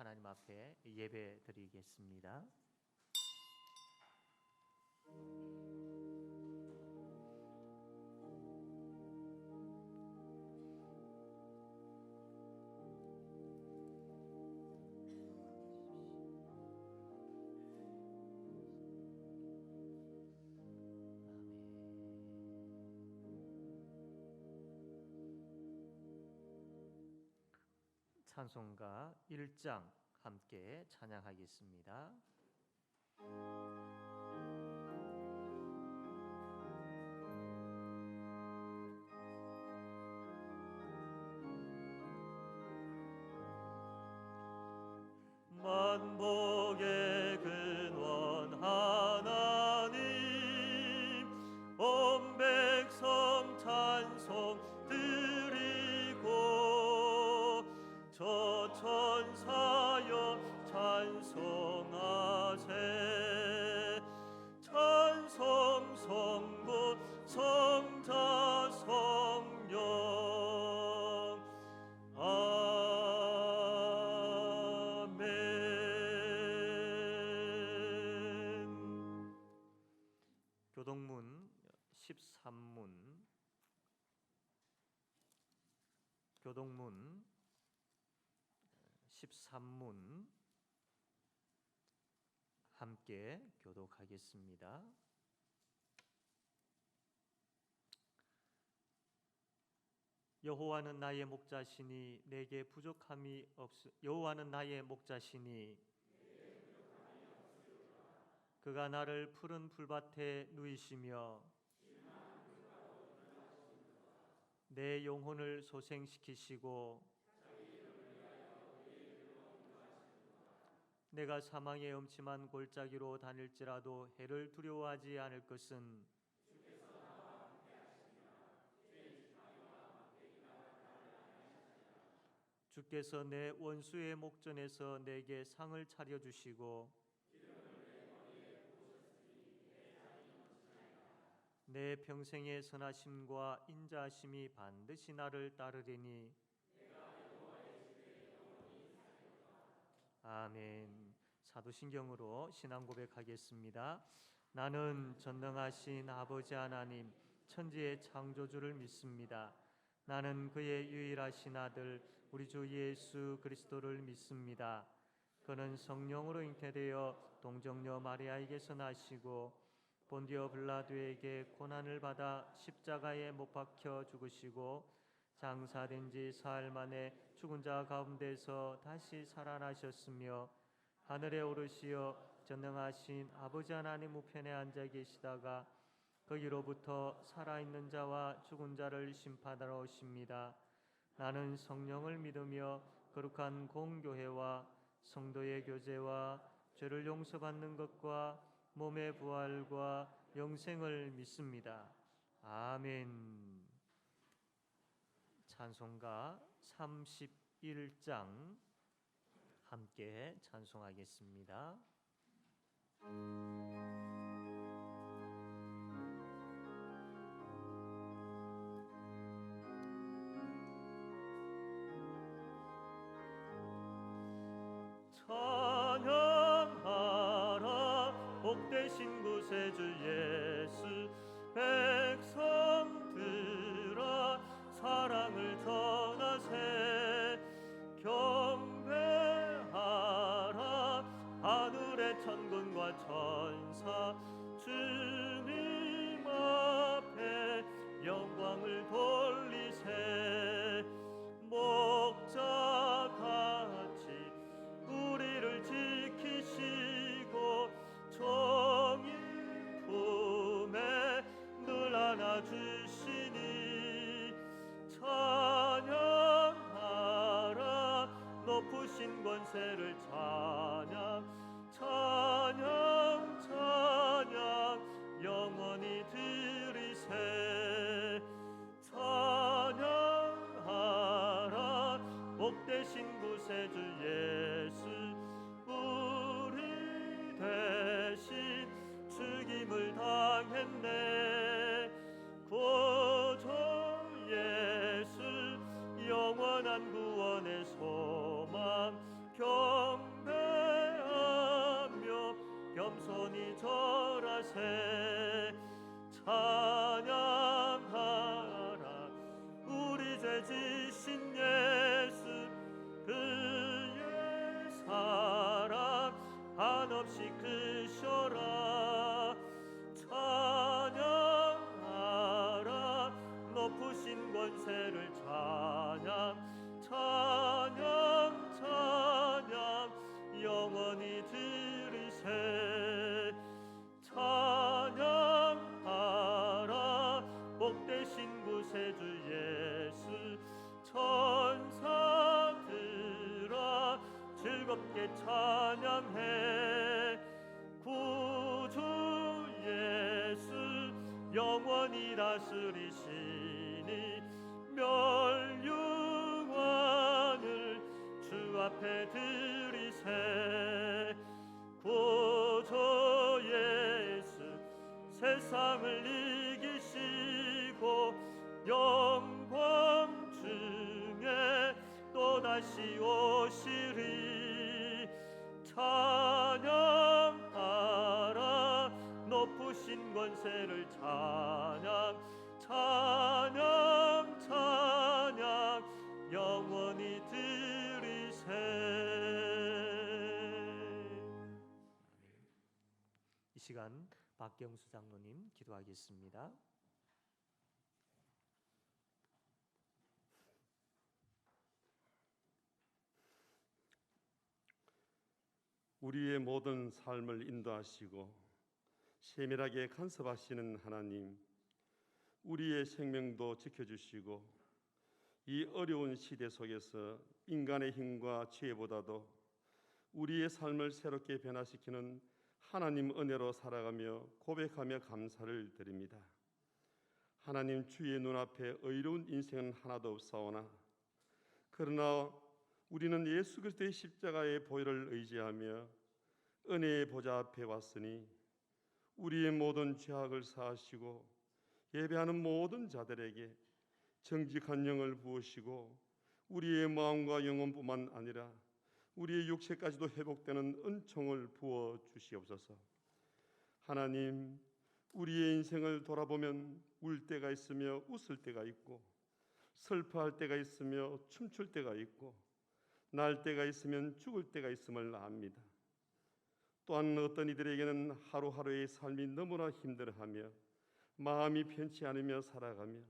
하나님 앞에 예배 드리겠습니다. 찬송가 1장 함께 찬양하겠습니다. 만복의 근원 하나님, 온 백성 찬송 드리고 저 천사여 찬송하세. 찬송 성부 성자 성령 아멘. 교동문 13문, 교동문 13문 함께 교독하겠습니다. 여호와는 나의 목자시니 내게 부족함이 여호와는 나의 목자시니 그가 나를 푸른 풀밭에 누이시며 내 영혼을 소생시키시고 내가 사망의 음침한 골짜기로 다닐지라도 해를 두려워하지 않을 것은 주께서 내 원수의 목전에서 내게 상을 차려주시고 내 평생의 선하심과 인자하심이 반드시 나를 따르리니 아멘. 사도신경으로 신앙 고백하겠습니다. 나는 전능하신 아버지 하나님 천지의 창조주를 믿습니다. 나는 그의 유일하신 아들 우리 주 예수 그리스도를 믿습니다. 그는 성령으로 잉태되어 동정녀 마리아에게서 나시고 본디오 빌라도에게 고난을 받아 십자가에 못 박혀 죽으시고 장사된 지 사흘 만에 죽은 자 가운데서 다시 살아나셨으며 하늘에 오르시어 전능하신 아버지 하나님 우편에 앉아 계시다가 거기로부터 살아있는 자와 죽은 자를 심판하러 오십니다. 나는 성령을 믿으며 거룩한 공교회와 성도의 교제와 죄를 용서받는 것과 몸의 부활과 영생을 믿습니다. 아멘. 찬송가 31장 함께 찬송하겠습니다. 찬양하라 복되신 구세주 예수. 백성들아 사랑을 전하세. 경배하라 하늘의 천군과 천사. 주님 앞에 영광을 돌리세. 목자같이 우리를 지키시고 정의 품에 늘 안아주시니 찬양하라 높으신 권세를 찬양. 찬양 찬양 영원히 드리세. 찬양하라 복되신 구세주 예수. 우리 대신 죽임을 당했네. 구주 예수 영원한 구원의 소망. 즐겁게 찬양해. 구주 예수 영원히 다스리시니 멸류관을 주 앞에 드리세. 구주 예수 세상을 이기시고 영광 중에 또다시 오시리. 찬양하라 높으신 권세를 찬양 찬양 찬양 영원히 드리세. 이 시간 박경수 장로님 기도하겠습니다. 우리의 모든 삶을 인도하시고 세밀하게 간섭하시는 하나님, 우리의 생명도 지켜주시고 이 어려운 시대 속에서 인간의 힘과 지혜보다도 우리의 삶을 새롭게 변화시키는 하나님 은혜로 살아가며 고백하며 감사를 드립니다. 하나님, 주의 눈앞에 의로운 인생은 하나도 없사오나 그러나 우리는 예수 그리스도의 십자가의 보혈을 의지하며 은혜의 보좌 앞에 왔으니 우리의 모든 죄악을 사하시고 예배하는 모든 자들에게 정직한 영을 부으시고 우리의 마음과 영혼뿐만 아니라 우리의 육체까지도 회복되는 은총을 부어 주시옵소서. 하나님, 우리의 인생을 돌아보면 울 때가 있으며 웃을 때가 있고 슬퍼할 때가 있으며 춤출 때가 있고 날 때가 있으면 죽을 때가 있음을 압니다. 또한 어떤 이들에게는 하루하루의 삶이 너무나 힘들어하며 마음이 편치 않으며 살아가며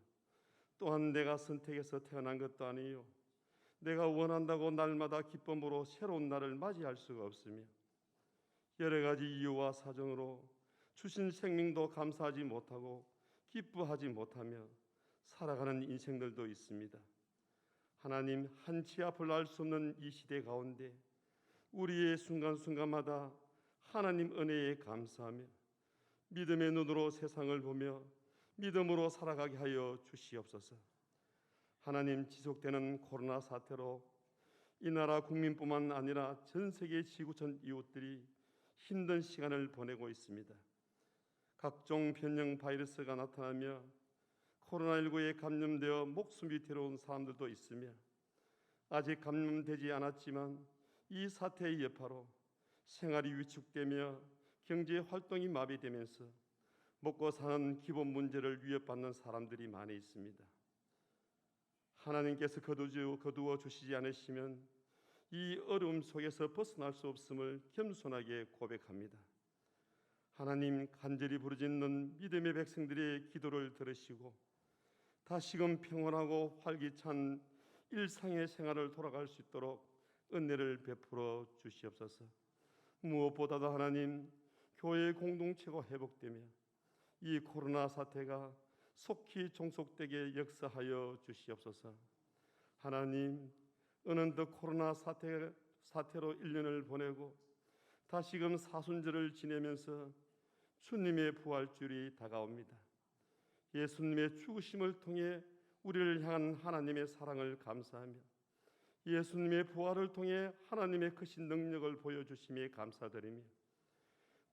또한 내가 선택해서 태어난 것도 아니요 내가 원한다고 날마다 기쁨으로 새로운 날을 맞이할 수가 없으며 여러 가지 이유와 사정으로 주신 생명도 감사하지 못하고 기뻐하지 못하며 살아가는 인생들도 있습니다. 하나님, 한치 앞을 알 수 없는 이 시대 가운데 우리의 순간순간마다 하나님 은혜에 감사하며 믿음의 눈으로 세상을 보며 믿음으로 살아가게 하여 주시옵소서. 하나님, 지속되는 코로나 사태로 이 나라 국민뿐만 아니라 전 세계 지구촌 이웃들이 힘든 시간을 보내고 있습니다. 각종 변형 바이러스가 나타나며 코로나19에 감염되어 목숨이 괴로운 사람들도 있으며 아직 감염되지 않았지만 이 사태의 여파로 생활이 위축되며 경제 활동이 마비되면서 먹고 사는 기본 문제를 위협받는 사람들이 많이 있습니다. 하나님께서 거두어 주시지 않으시면 이 어려움 속에서 벗어날 수 없음을 겸손하게 고백합니다. 하나님, 간절히 부르짖는 믿음의 백성들의 기도를 들으시고 다시금 평온하고 활기찬 일상의 생활을 돌아갈 수 있도록 은혜를 베풀어 주시옵소서. 무엇보다도 하나님, 교회 공동체가 회복되며 이 코로나 사태가 속히 종속되게 역사하여 주시옵소서. 하나님, 어느덧 코로나 사태로 1년을 보내고 다시금 사순절을 지내면서 주님의 부활주일이 다가옵니다. 예수님의 죽으심을 통해 우리를 향한 하나님의 사랑을 감사하며 예수님의 부활을 통해 하나님의 크신 능력을 보여주심에 감사드리며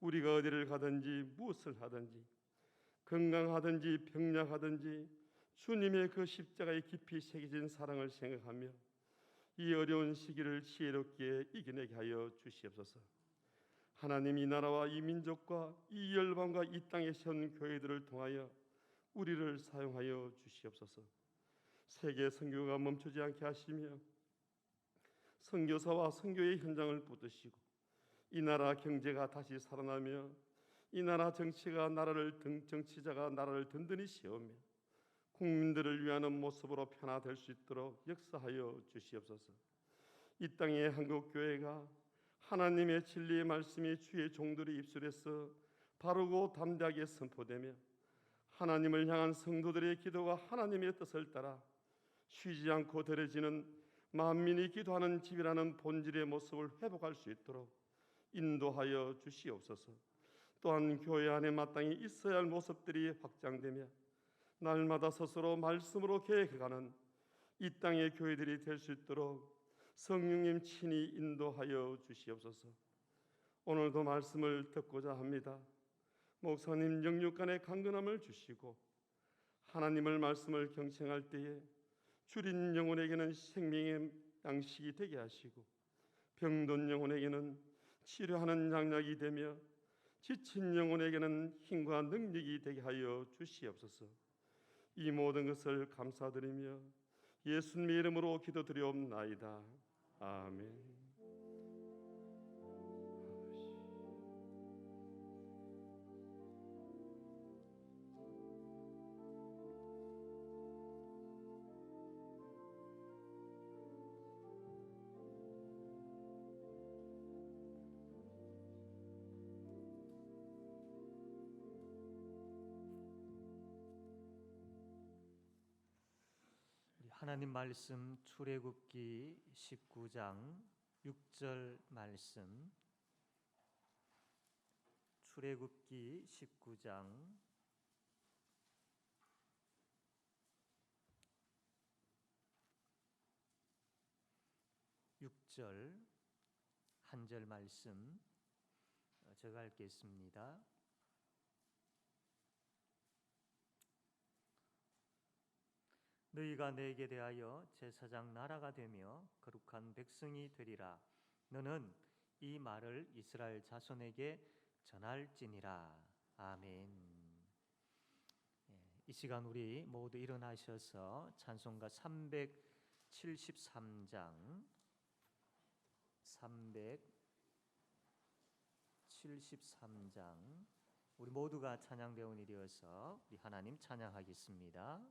우리가 어디를 가든지 무엇을 하든지 건강하든지 병약하든지 주님의 그 십자가에 깊이 새겨진 사랑을 생각하며 이 어려운 시기를 지혜롭게 이겨내게 하여 주시옵소서. 하나님, 이 나라와 이 민족과 이 열방과 이 땅에 세운 교회들을 통하여 우리를 사용하여 주시옵소서. 세계 선교가 멈추지 않게 하시며 선교사와 선교의 현장을 붙드시고 이 나라 경제가 다시 살아나며 이 나라 정치자가 나라를 든든히 세우며 국민들을 위하는 모습으로 변화될 수 있도록 역사하여 주시옵소서. 이 땅의 한국교회가 하나님의 진리의 말씀이 주의 종들의 입술에서 바르고 담대하게 선포되며 하나님을 향한 성도들의 기도가 하나님의 뜻을 따라 쉬지 않고 드려지는 만민이 기도하는 집이라는 본질의 모습을 회복할 수 있도록 인도하여 주시옵소서. 또한 교회 안에 마땅히 있어야 할 모습들이 확장되며 날마다 스스로 말씀으로 계획해가는 이 땅의 교회들이 될 수 있도록 성령님 친히 인도하여 주시옵소서. 오늘도 말씀을 듣고자 합니다. 목사님 영육간의 강건함을 주시고 하나님을 말씀을 경청할 때에 줄인 영혼에게는 생명의 양식이 되게 하시고 병든 영혼에게는 치료하는 양약이 되며 지친 영혼에게는 힘과 능력이 되게 하여 주시옵소서. 이 모든 것을 감사드리며 예수님의 이름으로 기도드리옵나이다. 아멘. 하나님 말씀 출애굽기 19장 6절 말씀. 출애굽기 19장 6절 한 절 말씀 제가 읽겠습니다. 너희가 내게 대하여 제사장 나라가 되며 거룩한 백성이 되리라. 너는 이 말을 이스라엘 자손에게 전할지니라. 아멘. 이 시간 우리 모두 일어나셔서 찬송가 373장 우리 모두가 찬양 배운 일이어서 우리 하나님 찬양하겠습니다.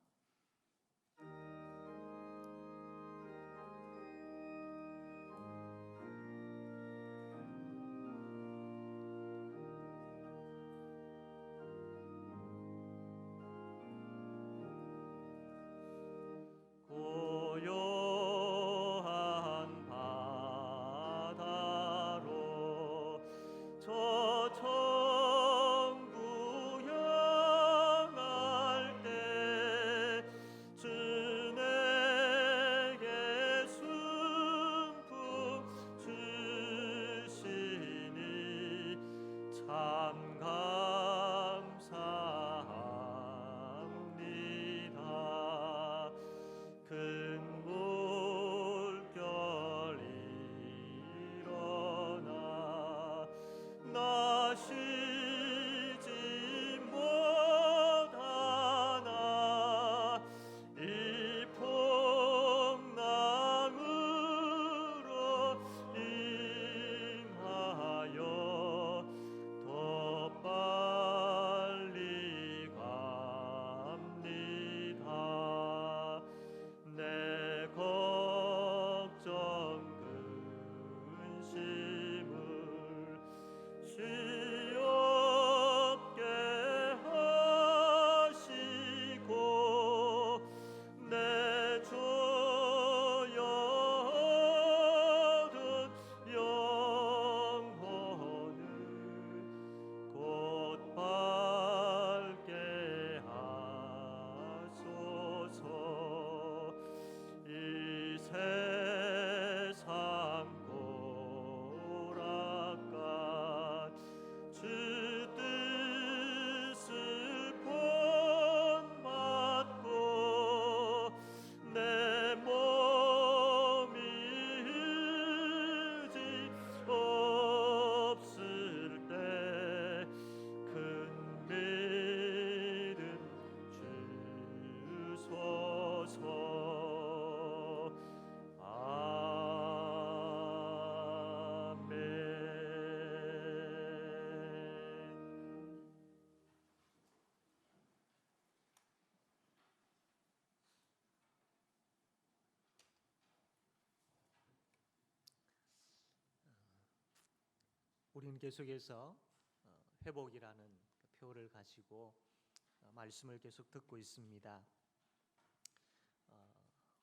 고요한 바다로 저 천국 향할 때 주 내게 순풍 주시니 참 감사합니다. 큰 물결이 일어나 나 쉬지 못하나 이 풍랑으로 임하여 더 빨리 갑니다. 내 걱정 근심을 주여 없게 하시고 내 조여 얻은 영혼을 곧 밝게 하소서. 이 세상 고락간 주 뜻을 본받고 내 몸이 의지 없을 때 큰 믿음 주소서. 아멘. 우리는 계속해서 회복이라는 표를 가지고 말씀을 계속 듣고 있습니다.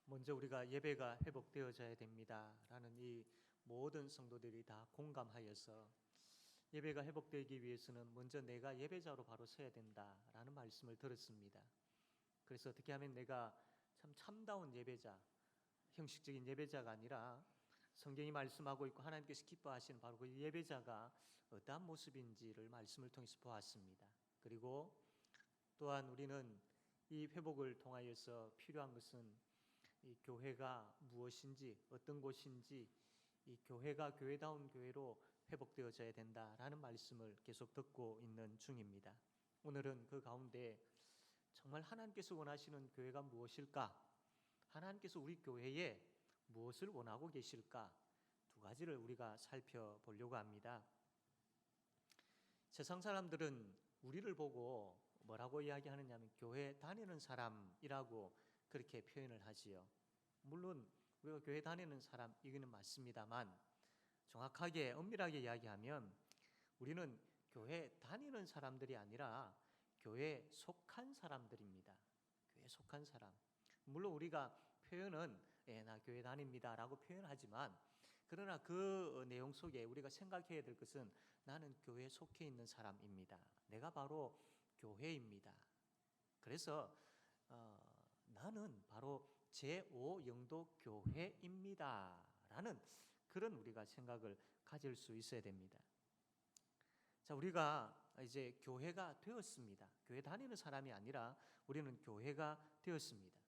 먼저 우리가 예배가 회복되어져야 됩니다라는 이 모든 성도들이 다 공감하여서 예배가 회복되기 위해서는 먼저 내가 예배자로 바로 서야 된다라는 말씀을 들었습니다. 그래서 어떻게 하면 내가 참 참다운 예배자, 형식적인 예배자가 아니라 성경이 말씀하고 있고 하나님께서 기뻐하시는 바로 그 예배자가 어떠한 모습인지를 말씀을 통해서 보았습니다. 그리고 또한 우리는 이 회복을 통하여서 필요한 것은 이 교회가 무엇인지, 어떤 곳인지, 이 교회가 교회다운 교회로 회복되어져야 된다라는 말씀을 계속 듣고 있는 중입니다. 오늘은 그 가운데 정말 하나님께서 원하시는 교회가 무엇일까? 하나님께서 우리 교회에 무엇을 원하고 계실까? 두 가지를 우리가 살펴보려고 합니다. 세상 사람들은 우리를 보고 뭐라고 이야기하느냐 하면 교회 다니는 사람이라고 그렇게 표현을 하지요. 물론 우리가 교회 다니는 사람 이거는 맞습니다만 정확하게 엄밀하게 이야기하면 우리는 교회 다니는 사람들이 아니라 교회에 속한 사람들입니다. 교회에 속한 사람. 물론 우리가 표현은 나 교회 다닙니다라고 표현하지만 그러나 그 내용 속에 우리가 생각해야 될 것은 나는 교회에 속해 있는 사람입니다. 내가 바로 교회입니다. 그래서 나는 바로 제5영도 교회입니다 라는 그런 우리가 생각을 가질 수 있어야 됩니다. 자, 우리가 이제 교회가 되었습니다. 교회 다니는 사람이 아니라 우리는 교회가 되었습니다.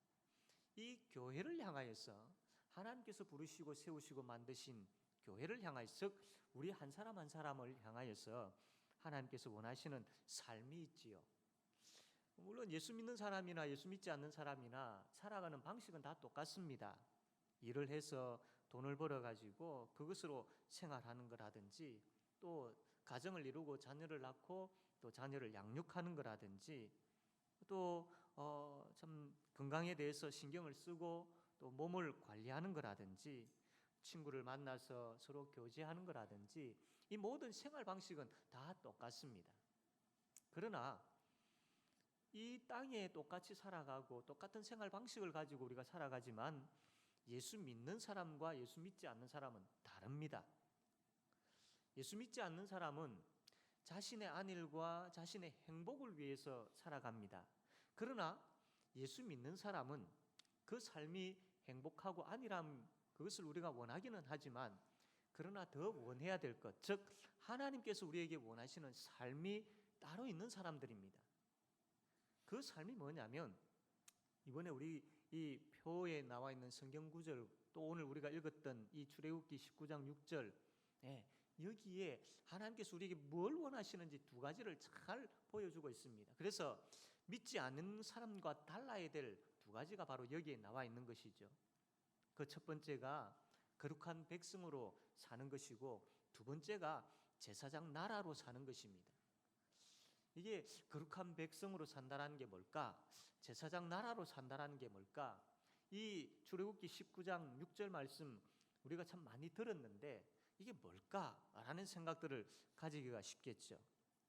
이 교회를 향하여서 하나님께서 부르시고 세우시고 만드신 교회를 향하여 즉 우리 한 사람 한 사람을 향하여서 하나님께서 원하시는 삶이 있지요. 물론 예수 믿는 사람이나 예수 믿지 않는 사람이나 살아가는 방식은 다 똑같습니다. 일을 해서 돈을 벌어가지고 그것으로 생활하는 거라든지 또 가정을 이루고 자녀를 낳고 또 자녀를 양육하는 거라든지 또 참 건강에 대해서 신경을 쓰고 또 몸을 관리하는 거라든지 친구를 만나서 서로 교제하는 거라든지 이 모든 생활 방식은 다 똑같습니다. 그러나 이 땅에 똑같이 살아가고 똑같은 생활 방식을 가지고 우리가 살아가지만 예수 믿는 사람과 예수 믿지 않는 사람은 다릅니다. 예수 믿지 않는 사람은 자신의 안일과 자신의 행복을 위해서 살아갑니다. 그러나 예수 믿는 사람은 그 삶이 행복하고 안일함 그것을 우리가 원하기는 하지만 그러나 더 원해야 될 것, 즉 하나님께서 우리에게 원하시는 삶이 따로 있는 사람들입니다. 그 삶이 뭐냐면 이번에 우리 이 표에 나와 있는 성경 구절 또 오늘 우리가 읽었던 이 출애굽기 19장 6절 여기에 하나님께서 우리에게 뭘 원하시는지 두 가지를 잘 보여주고 있습니다. 그래서 믿지 않는 사람과 달라야 될 두 가지가 바로 여기에 나와 있는 것이죠. 그 첫 번째가 거룩한 백성으로 사는 것이고 두 번째가 제사장 나라로 사는 것입니다. 이게 거룩한 백성으로 산다라는 게 뭘까? 제사장 나라로 산다라는 게 뭘까? 이 출애굽기 19장 6절 말씀 우리가 참 많이 들었는데 이게 뭘까라는 생각들을 가지기가 쉽겠죠.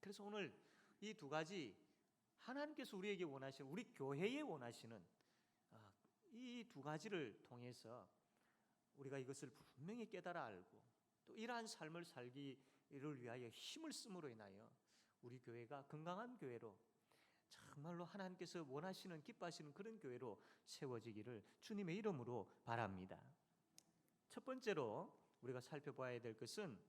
그래서 오늘 이 두 가지 하나님께서 우리에게 원하시는 우리 교회에 원하시는 이 두 가지를 통해서 우리가 이것을 분명히 깨달아 알고 또 이러한 삶을 살기를 위하여 힘을 쓰므로 인하여 우리 교회가 건강한 교회로 정말로 하나님께서 원하시는 기뻐하시는 그런 교회로 세워지기를 주님의 이름으로 바랍니다. 첫 번째로 우리가 살펴봐야 될 것은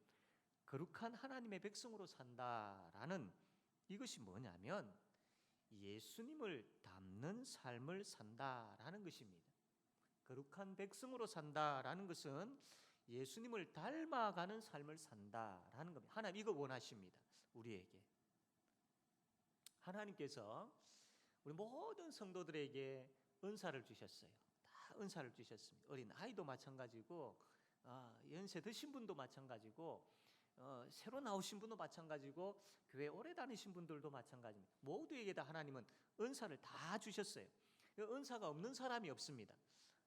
거룩한 하나님의 백성으로 산다라는 이것이 뭐냐면 예수님을 닮는 삶을 산다라는 것입니다. 거룩한 백성으로 산다라는 것은 예수님을 닮아가는 삶을 산다라는 겁니다. 하나님 이거 원하십니다. 우리에게. 하나님께서 우리 모든 성도들에게 은사를 주셨어요. 다 은사를 주셨습니다. 어린 아이도 마찬가지고 연세 드신 분도 마찬가지고 새로 나오신 분도 마찬가지고 교회 오래 다니신 분들도 마찬가지입니다. 모두에게 다 하나님은 은사를 다 주셨어요. 은사가 없는 사람이 없습니다.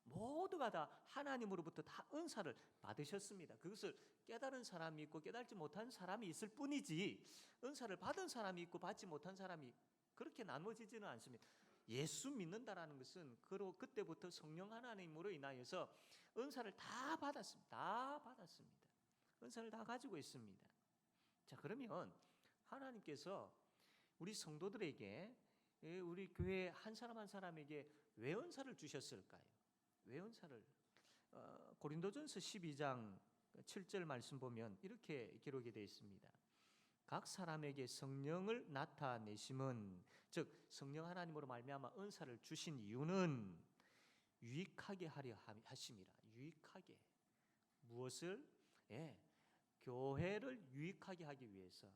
모두가 다 하나님으로부터 다 은사를 받으셨습니다. 그것을 깨달은 사람이 있고 깨달지 못한 사람이 있을 뿐이지 은사를 받은 사람이 있고 받지 못한 사람이 그렇게 나눠지지는 않습니다. 예수 믿는다라는 것은 그때부터 성령 하나님으로 인하여서 은사를 다 받았습니다. 다 받았습니다. 은사를 다 가지고 있습니다. 자, 그러면 하나님께서 우리 성도들에게, 우리 교회 한 사람 한 사람에게 왜 은사를 주셨을까요? 왜 은사를? 고린도전서 12장 7절 말씀 보면 이렇게 기록이 되어 있습니다. 각 사람에게 성령을 나타내심은, 즉 성령 하나님으로 말미암아 은사를 주신 이유는 유익하게 하려 하심이라. 유익하게. 무엇을? 교회를 유익하게 하기 위해서,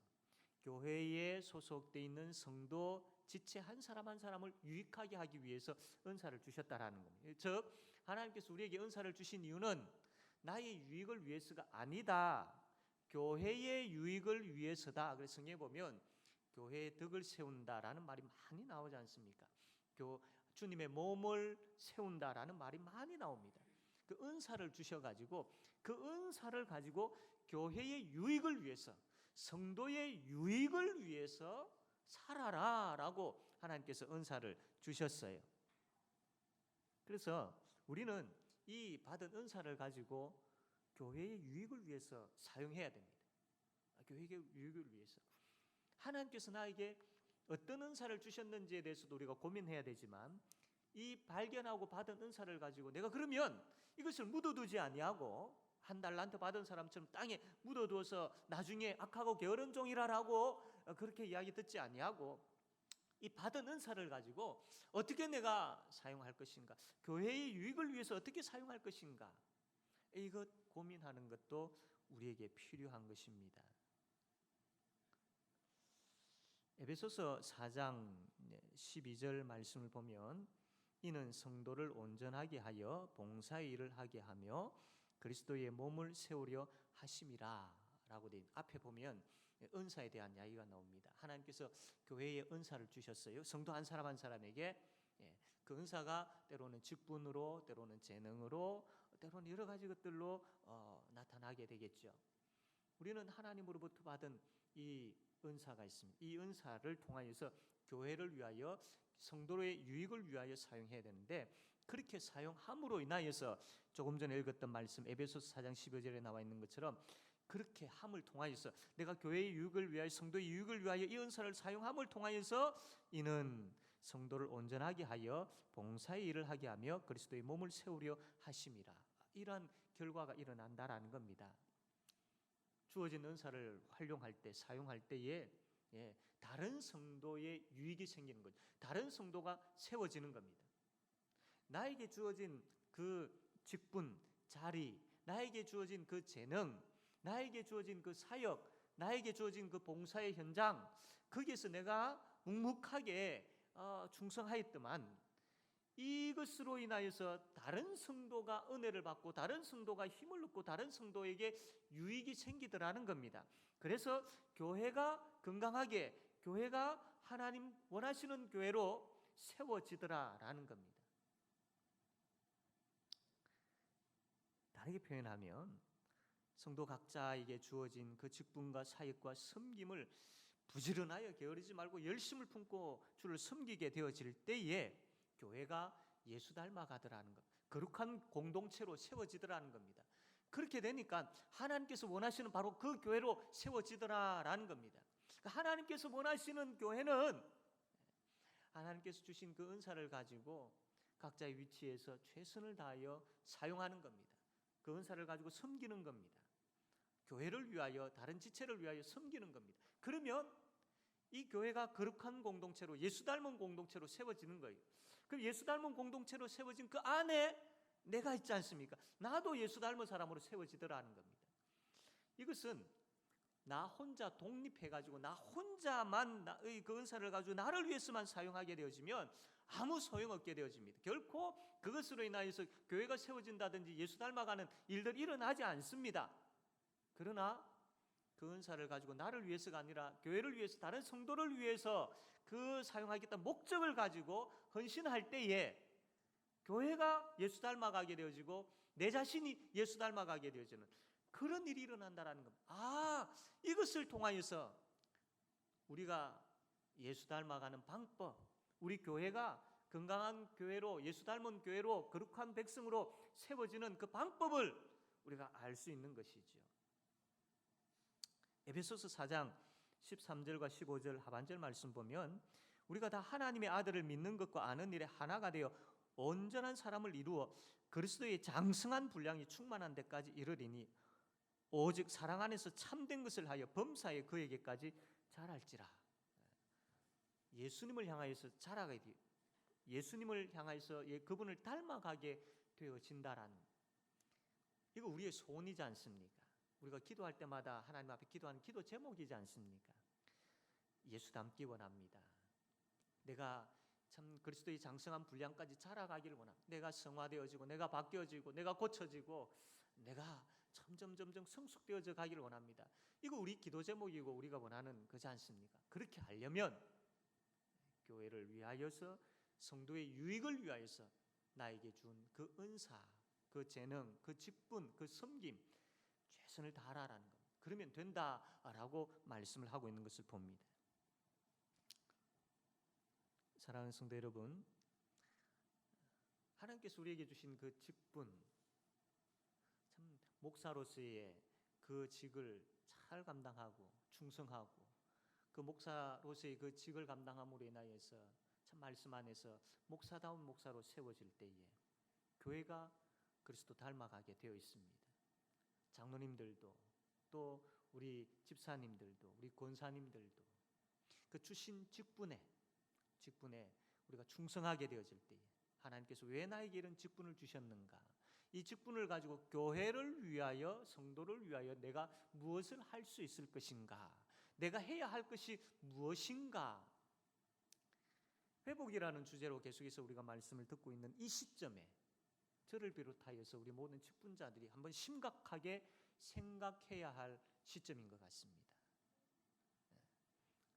교회에 소속되어 있는 성도 지체 한 사람 한 사람을 유익하게 하기 위해서 은사를 주셨다라는 겁니다. 즉 하나님께서 우리에게 은사를 주신 이유는 나의 유익을 위해서가 아니다, 교회의 유익을 위해서다. 그래서 성경에 보면 교회의 덕을 세운다라는 말이 많이 나오지 않습니까? 주님의 몸을 세운다라는 말이 많이 나옵니다. 그 은사를 주셔가지고 그 은사를 가지고 교회의 유익을 위해서, 성도의 유익을 위해서 살아라라고 하나님께서 은사를 주셨어요. 그래서 우리는 이 받은 은사를 가지고 교회의 유익을 위해서 사용해야 됩니다. 교회의 유익을 위해서. 하나님께서 나에게 어떤 은사를 주셨는지에 대해서도 우리가 고민해야 되지만, 이 발견하고 받은 은사를 가지고 내가 그러면 이것을 묻어두지 아니하고 한 달란트 받은 사람처럼 땅에 묻어두어서 나중에 악하고 게으른 종이라라고 그렇게 이야기 듣지 아니하고, 이 받은 은사를 가지고 어떻게 내가 사용할 것인가, 교회의 유익을 위해서 어떻게 사용할 것인가, 이것 고민하는 것도 우리에게 필요한 것입니다. 에베소서 4장 12절 말씀을 보면 이는 성도를 온전하게 하여 봉사의 일을 하게 하며 그리스도의 몸을 세우려 하심이라 라고 돼 있는, 앞에 보면 은사에 대한 이야기가 나옵니다. 하나님께서 교회에 은사를 주셨어요. 성도 한 사람 한 사람에게. 그 은사가 때로는 직분으로, 때로는 재능으로, 때로는 여러 가지 것들로 나타나게 되겠죠. 우리는 하나님으로부터 받은 이 은사가 있습니다. 이 은사를 통하여서 교회를 위하여, 성도의 유익을 위하여 사용해야 되는데, 그렇게 사용함으로 인하여서 조금 전에 읽었던 말씀 에베소서 4장 15절에 나와 있는 것처럼 그렇게 함을 통하여서 내가 교회의 유익을 위하여, 성도의 유익을 위하여 이 은사를 사용함을 통하여서 이는 성도를 온전하게 하여 봉사의 일을 하게 하며 그리스도의 몸을 세우려 하심이라. 이러한 결과가 일어난다라는 겁니다. 주어진 은사를 활용할 때, 사용할 때에 다른 성도의 유익이 생기는 거죠. 다른 성도가 세워지는 겁니다. 나에게 주어진 그 직분, 자리, 나에게 주어진 그 재능, 나에게 주어진 그 사역, 나에게 주어진 그 봉사의 현장, 거기에서 내가 묵묵하게 충성하였더만 이것으로 인하여서 다른 성도가 은혜를 받고 다른 성도가 힘을 얻고 다른 성도에게 유익이 생기더라는 겁니다. 그래서 교회가 건강하게, 교회가 하나님 원하시는 교회로 세워지더라라는 겁니다. 다르게 표현하면 성도 각자에게 주어진 그 직분과 사역과 섬김을 부지런하여 게으르지 말고 열심을 품고 주를 섬기게 되어질 때에 교회가 예수 닮아가더라는 것, 거룩한 공동체로 세워지더라는 겁니다. 그렇게 되니까 하나님께서 원하시는 바로 그 교회로 세워지더라라는 겁니다. 하나님께서 원하시는 교회는 하나님께서 주신 그 은사를 가지고 각자의 위치에서 최선을 다하여 사용하는 겁니다. 그 은사를 가지고 섬기는 겁니다. 교회를 위하여, 다른 지체를 위하여 섬기는 겁니다. 그러면 이 교회가 거룩한 공동체로, 예수 닮은 공동체로 세워지는 거예요. 그럼 예수 닮은 공동체로 세워진 그 안에 내가 있지 않습니까? 나도 예수 닮은 사람으로 세워지더라는 겁니다. 이것은 나 혼자 독립해가지고 나 혼자만 그 은사를 가지고 나를 위해서만 사용하게 되어지면 아무 소용없게 되어집니다. 결코 그것으로 인하여서 교회가 세워진다든지 예수 닮아가는 일들이 일어나지 않습니다. 그러나 그 은사를 가지고 나를 위해서가 아니라 교회를 위해서, 다른 성도를 위해서 그 사용하겠다는 목적을 가지고 헌신할 때에 교회가 예수 닮아가게 되어지고 내 자신이 예수 닮아가게 되어지는 그런 일이 일어난다는 겁니다. 이것을 통하여서 우리가 예수 닮아가는 방법, 우리 교회가 건강한 교회로, 예수 닮은 교회로, 거룩한 백성으로 세워지는 그 방법을 우리가 알 수 있는 것이죠. 에베소서 4장 13절과 15절 하반절 말씀 보면 우리가 다 하나님의 아들을 믿는 것과 아는 일에 하나가 되어 온전한 사람을 이루어 그리스도의 장성한 분량이 충만한 데까지 이르리니 오직 사랑 안에서 참된 것을 하여 범사에 그에게까지 자랄지라. 예수님을 향하여서 자라게 돼, 예수님을 향하여서 그분을 닮아가게 되어진다란, 이거 우리의 소원이지 않습니까? 우리가 기도할 때마다 하나님 앞에 기도하는 기도 제목이지 않습니까? 예수 닮기 원합니다. 내가 참 그리스도의 장성한 분량까지 자라가기를 원합니다. 내가 성화되어지고 내가 바뀌어지고 내가 고쳐지고 내가 점점 성숙되어져 가기를 원합니다. 이거 우리 기도 제목이고 우리가 원하는 거지 않습니까? 그렇게 하려면 교회를 위하여서, 성도의 유익을 위하여서 나에게 준 그 은사, 그 재능, 그 직분, 그 섬김 최선을 다하라는 것, 그러면 된다라고 말씀을 하고 있는 것을 봅니다. 사랑하는 성도 여러분, 하나님께서 우리에게 주신 그 직분, 참 목사로서의 그 직을 잘 감당하고 충성하고 그 목사로서의 그 직을 감당함으로 인하여서 참 말씀 안에서 목사다운 목사로 세워질 때에 교회가 그리스도 닮아가게 되어 있습니다. 장로님들도 또 우리 집사님들도 우리 권사님들도 그 주신 직분에 우리가 충성하게 되어질 때에 하나님께서 왜 나에게 이런 직분을 주셨는가, 이 직분을 가지고 교회를 위하여, 성도를 위하여 내가 무엇을 할 수 있을 것인가, 내가 해야 할 것이 무엇인가, 회복이라는 주제로 계속해서 우리가 말씀을 듣고 있는 이 시점에 저를 비롯하여서 우리 모든 직분자들이 한번 심각하게 생각해야 할 시점인 것 같습니다.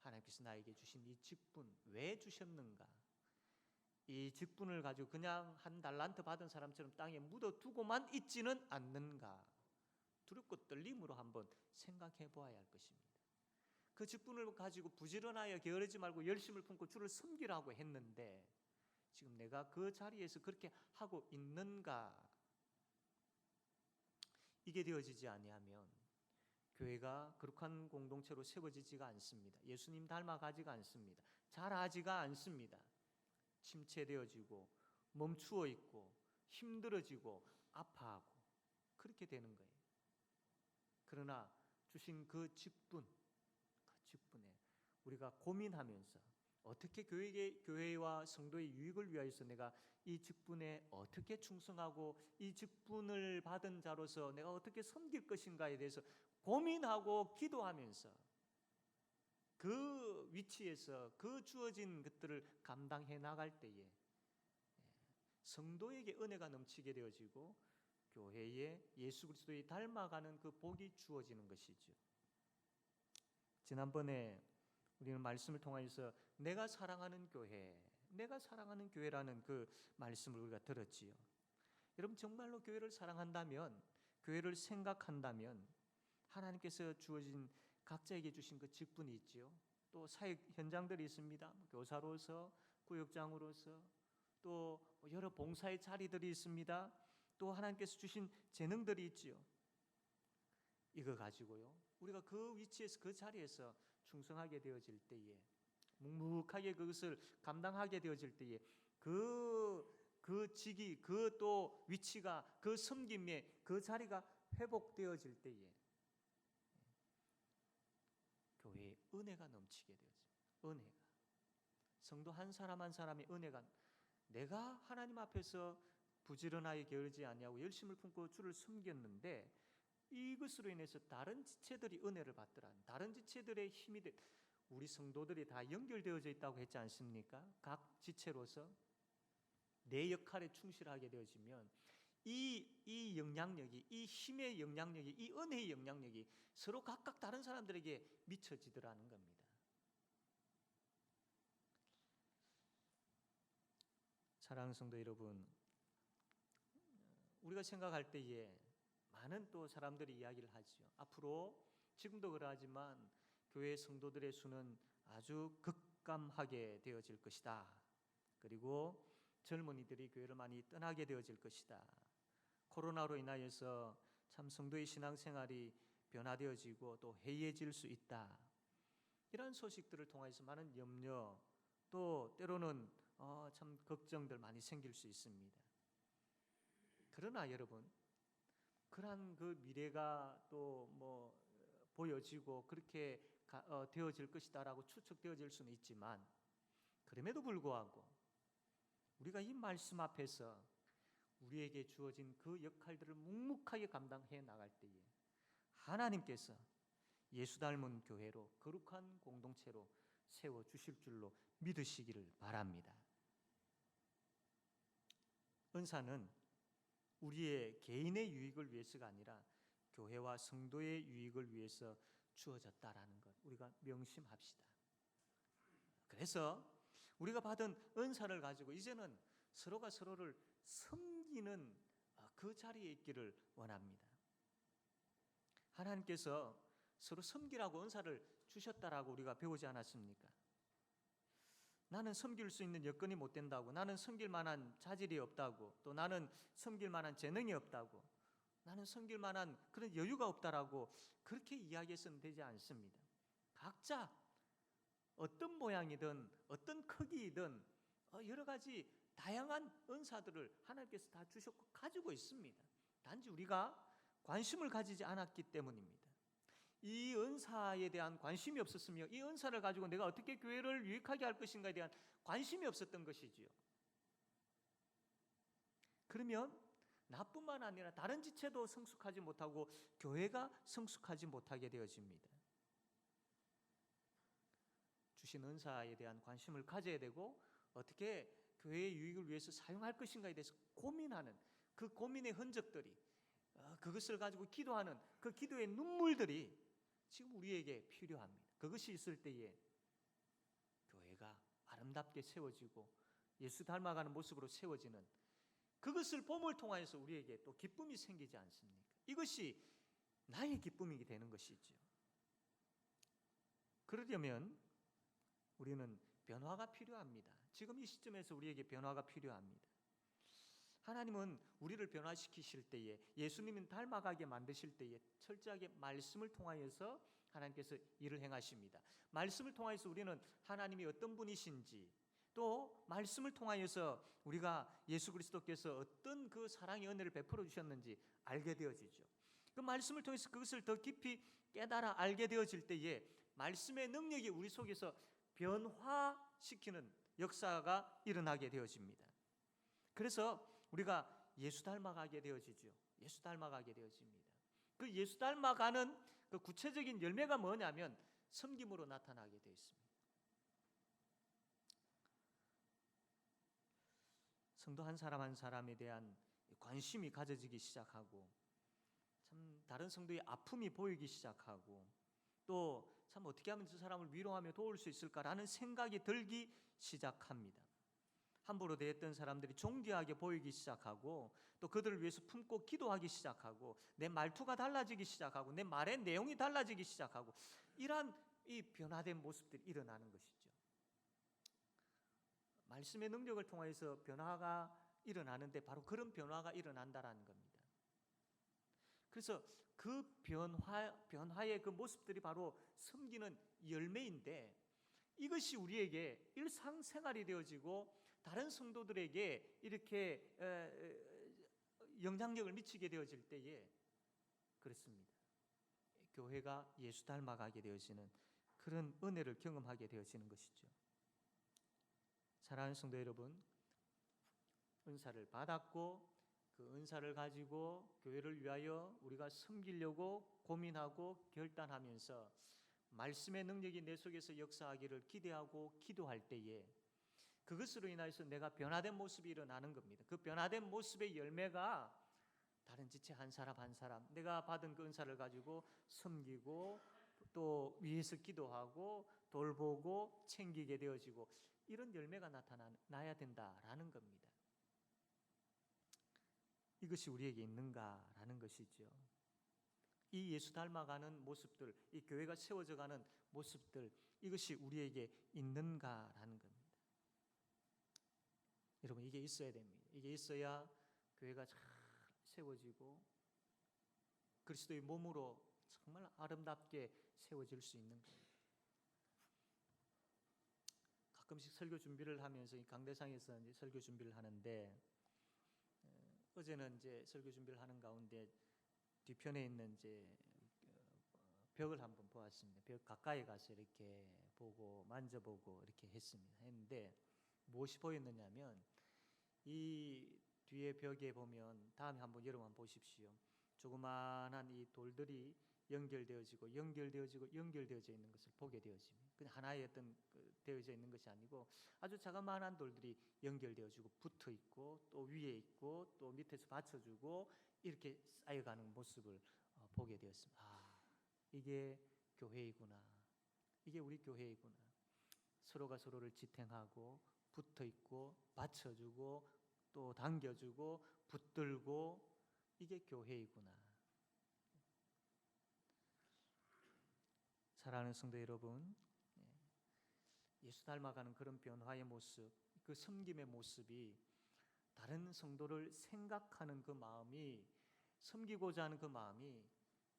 하나님께서 나에게 주신 이 직분 왜 주셨는가, 이 직분을 가지고 그냥 한 달란트 받은 사람처럼 땅에 묻어두고만 있지는 않는가, 두렵고 떨림으로 한번 생각해 보아야 할 것입니다. 그 직분을 가지고 부지런하여 게으르지 말고 열심을 품고 주를 섬기라고 했는데 지금 내가 그 자리에서 그렇게 하고 있는가, 이게 되어지지 아니하면 교회가 거룩한 공동체로 세워지지가 않습니다. 예수님 닮아가지가 않습니다. 자라지가 않습니다. 침체되어지고 멈추어 있고 힘들어지고 아파하고 그렇게 되는 거예요. 그러나 주신 그 직분에 우리가 고민하면서 어떻게 교회와 성도의 유익을 위하여서 내가 이 직분에 어떻게 충성하고 이 직분을 받은 자로서 내가 어떻게 섬길 것인가에 대해서 고민하고 기도하면서 그 위치에서 그 주어진 것들을 감당해 나갈 때에 성도에게 은혜가 넘치게 되어지고 교회에 예수 그리스도의 닮아가는 그 복이 주어지는 것이죠. 지난번에 우리는 말씀을 통하여서 내가 사랑하는 교회라는 그 말씀을 우리가 들었지요. 여러분, 정말로 교회를 사랑한다면, 교회를 생각한다면 하나님께서 주어진 각자에게 주신 그 직분이 있지요. 또 사역 현장들이 있습니다. 교사로서, 구역장으로서, 또 여러 봉사의 자리들이 있습니다. 또 하나님께서 주신 재능들이 있지요. 이거 가지고요, 우리가 그 위치에서, 그 자리에서 충성하게 되어질 때에, 묵묵하게 그것을 감당하게 되어질 때에 그 직이, 그 또 위치가, 그 섬김에 그 자리가 회복되어질 때에 교회에 은혜가 넘치게 되어집니다. 성도 한 사람 한 사람의 은혜가, 내가 하나님 앞에서 부지런하게 게으르지 아니하고 열심을 품고 주를 섬겼는데 이것으로 인해서 다른 지체들이 은혜를 받더라, 다른 지체들의 힘이 우리 성도들이 다 연결되어져 있다고 했지 않습니까? 각 지체로서 내 역할에 충실하게 되어지면 이 영향력이, 이 힘의 영향력이, 이 은혜의 영향력이 서로 각각 다른 사람들에게 미쳐지더라는 겁니다. 사랑하는 성도 여러분, 우리가 생각할 때에 많은 또 사람들이 이야기를 하죠. 앞으로 지금도 그러하지만 교회 성도들의 수는 아주 급감하게 되어질 것이다. 그리고 젊은이들이 교회를 많이 떠나게 되어질 것이다. 코로나로 인하여서 참 성도의 신앙생활이 변화되어지고 또 해이해질 수 있다. 이런 소식들을 통해서 많은 염려, 또 때로는 참 걱정들 많이 생길 수 있습니다. 그러나 여러분, 그러한 그 미래가 또 뭐 보여지고 그렇게 되어질 것이다라고 추측되어질 수는 있지만, 그럼에도 불구하고 우리가 이 말씀 앞에서 우리에게 주어진 그 역할들을 묵묵하게 감당해 나갈 때에 하나님께서 예수 닮은 교회로, 거룩한 공동체로 세워주실 줄로 믿으시기를 바랍니다. 은사는 우리의 개인의 유익을 위해서가 아니라 교회와 성도의 유익을 위해서 주어졌다라는 것 우리가 명심합시다. 그래서 우리가 받은 은사를 가지고 이제는 서로가 서로를 섬기는 그 자리에 있기를 원합니다. 하나님께서 서로 섬기라고 은사를 주셨다라고 우리가 배우지 않았습니까? 나는 섬길 수 있는 여건이 못 된다고, 나는 섬길 만한 자질이 없다고, 또 나는 섬길 만한 재능이 없다고, 나는 섬길 만한 그런 여유가 없다라고 그렇게 이야기해서는 되지 않습니다. 각자 어떤 모양이든 어떤 크기이든 여러 가지 다양한 은사들을 하나님께서 다 주셨고 가지고 있습니다. 단지 우리가 관심을 가지지 않았기 때문입니다. 이 은사에 대한 관심이 없었으며 이 은사를 가지고 내가 어떻게 교회를 유익하게 할 것인가에 대한 관심이 없었던 것이지요. 그러면 나뿐만 아니라 다른 지체도 성숙하지 못하고 교회가 성숙하지 못하게 되어집니다. 주신 은사에 대한 관심을 가져야 되고 어떻게 교회의 유익을 위해서 사용할 것인가에 대해서 고민하는 그 고민의 흔적들이, 그것을 가지고 기도하는 그 기도의 눈물들이 지금 우리에게 필요합니다. 그것이 있을 때에 교회가 아름답게 세워지고 예수 닮아가는 모습으로 세워지는, 그것을 봄을 통하여서 우리에게 또 기쁨이 생기지 않습니까? 이것이 나의 기쁨이 되는 것이죠. 그러려면 우리는 변화가 필요합니다. 지금 이 시점에서 우리에게 변화가 필요합니다. 하나님은 우리를 변화시키실 때에, 예수님을 닮아가게 만드실 때에 철저하게 말씀을 통하여서 하나님께서 일을 행하십니다. 말씀을 통하여서 우리는 하나님이 어떤 분이신지, 또 말씀을 통하여서 우리가 예수 그리스도께서 어떤 그 사랑의 은혜를 베풀어 주셨는지 알게 되어지죠. 그 말씀을 통해서 그것을 더 깊이 깨달아 알게 되어질 때에 말씀의 능력이 우리 속에서 변화시키는 역사가 일어나게 되어집니다. 그래서 우리가 예수 닮아가게 되어지죠. 예수 닮아가게 되어집니다. 그 예수 닮아가는 그 구체적인 열매가 뭐냐면 섬김으로 나타나게 되어 있습니다. 성도 한 사람 한 사람에 대한 관심이 가져지기 시작하고, 참 다른 성도의 아픔이 보이기 시작하고, 또 참 어떻게 하면 저 사람을 위로하며 도울 수 있을까라는 생각이 들기 시작합니다. 함부로 대했던 사람들이 존귀하게 보이기 시작하고, 또 그들을 위해서 품고 기도하기 시작하고, 내 말투가 달라지기 시작하고, 내 말의 내용이 달라지기 시작하고, 이러한 이 변화된 모습들이 일어나는 것이죠. 말씀의 능력을 통해서 변화가 일어나는데 바로 그런 변화가 일어난다라는 겁니다. 그래서 그 변화의 그 모습들이 바로 섬기는 열매인데, 이것이 우리에게 일상생활이 되어지고 다른 성도들에게 이렇게 영향력을 미치게 되어질 때에 그렇습니다. 교회가 예수 닮아가게 되어지는 그런 은혜를 경험하게 되어지는 것이죠. 사랑하는 성도 여러분, 은사를 받았고 그 은사를 가지고 교회를 위하여 우리가 섬기려고 고민하고 결단하면서 말씀의 능력이 내 속에서 역사하기를 기대하고 기도할 때에 그것으로 인하여서 내가 변화된 모습이 일어나는 겁니다. 그 변화된 모습의 열매가 다른 지체 한 사람 한 사람, 내가 받은 그 은사를 가지고 섬기고 또 위해서 기도하고 돌보고 챙기게 되어지고, 이런 열매가 나타나야 된다라는 겁니다. 이것이 우리에게 있는가라는 것이죠. 이 예수 닮아가는 모습들, 이 교회가 세워져가는 모습들, 이것이 우리에게 있는가라는 겁니다. 여러분 이게 있어야 됩니다. 이게 있어야 교회가 잘 세워지고 그리스도의 몸으로 정말 아름답게 세워질 수 있는 거예요. 가끔씩 설교 준비를 하면서 이 강대상에서 이제 설교 준비를 하는데 어제는 이제 설교 준비를 하는 가운데 뒤편에 있는 이제 벽을 한번 보았습니다. 벽 가까이 가서 이렇게 보고 만져보고 이렇게 했는데 무엇이 보였느냐면 이 뒤에 벽에 보면 다음에 한번 여러분 한번 보십시오. 조그마한 이 돌들이 연결되어져 있는 것을 보게 되어집니다. 그냥 하나의 어떤 되어져 있는 것이 아니고 아주 자그마한 돌들이 연결되어지고 붙어 있고 또 위에 있고 또 밑에서 받쳐주고 이렇게 쌓여가는 모습을 보게 되었습니다. 이게 교회이구나. 이게 우리 교회이구나. 서로가 서로를 지탱하고 붙어 있고 받쳐주고 또 당겨주고 붙들고 이게 교회이구나. 사랑하는 성도 여러분, 예수 닮아가는 그런 변화의 모습, 그 섬김의 모습이 다른 성도를 생각하는 그 마음이, 섬기고자 하는 그 마음이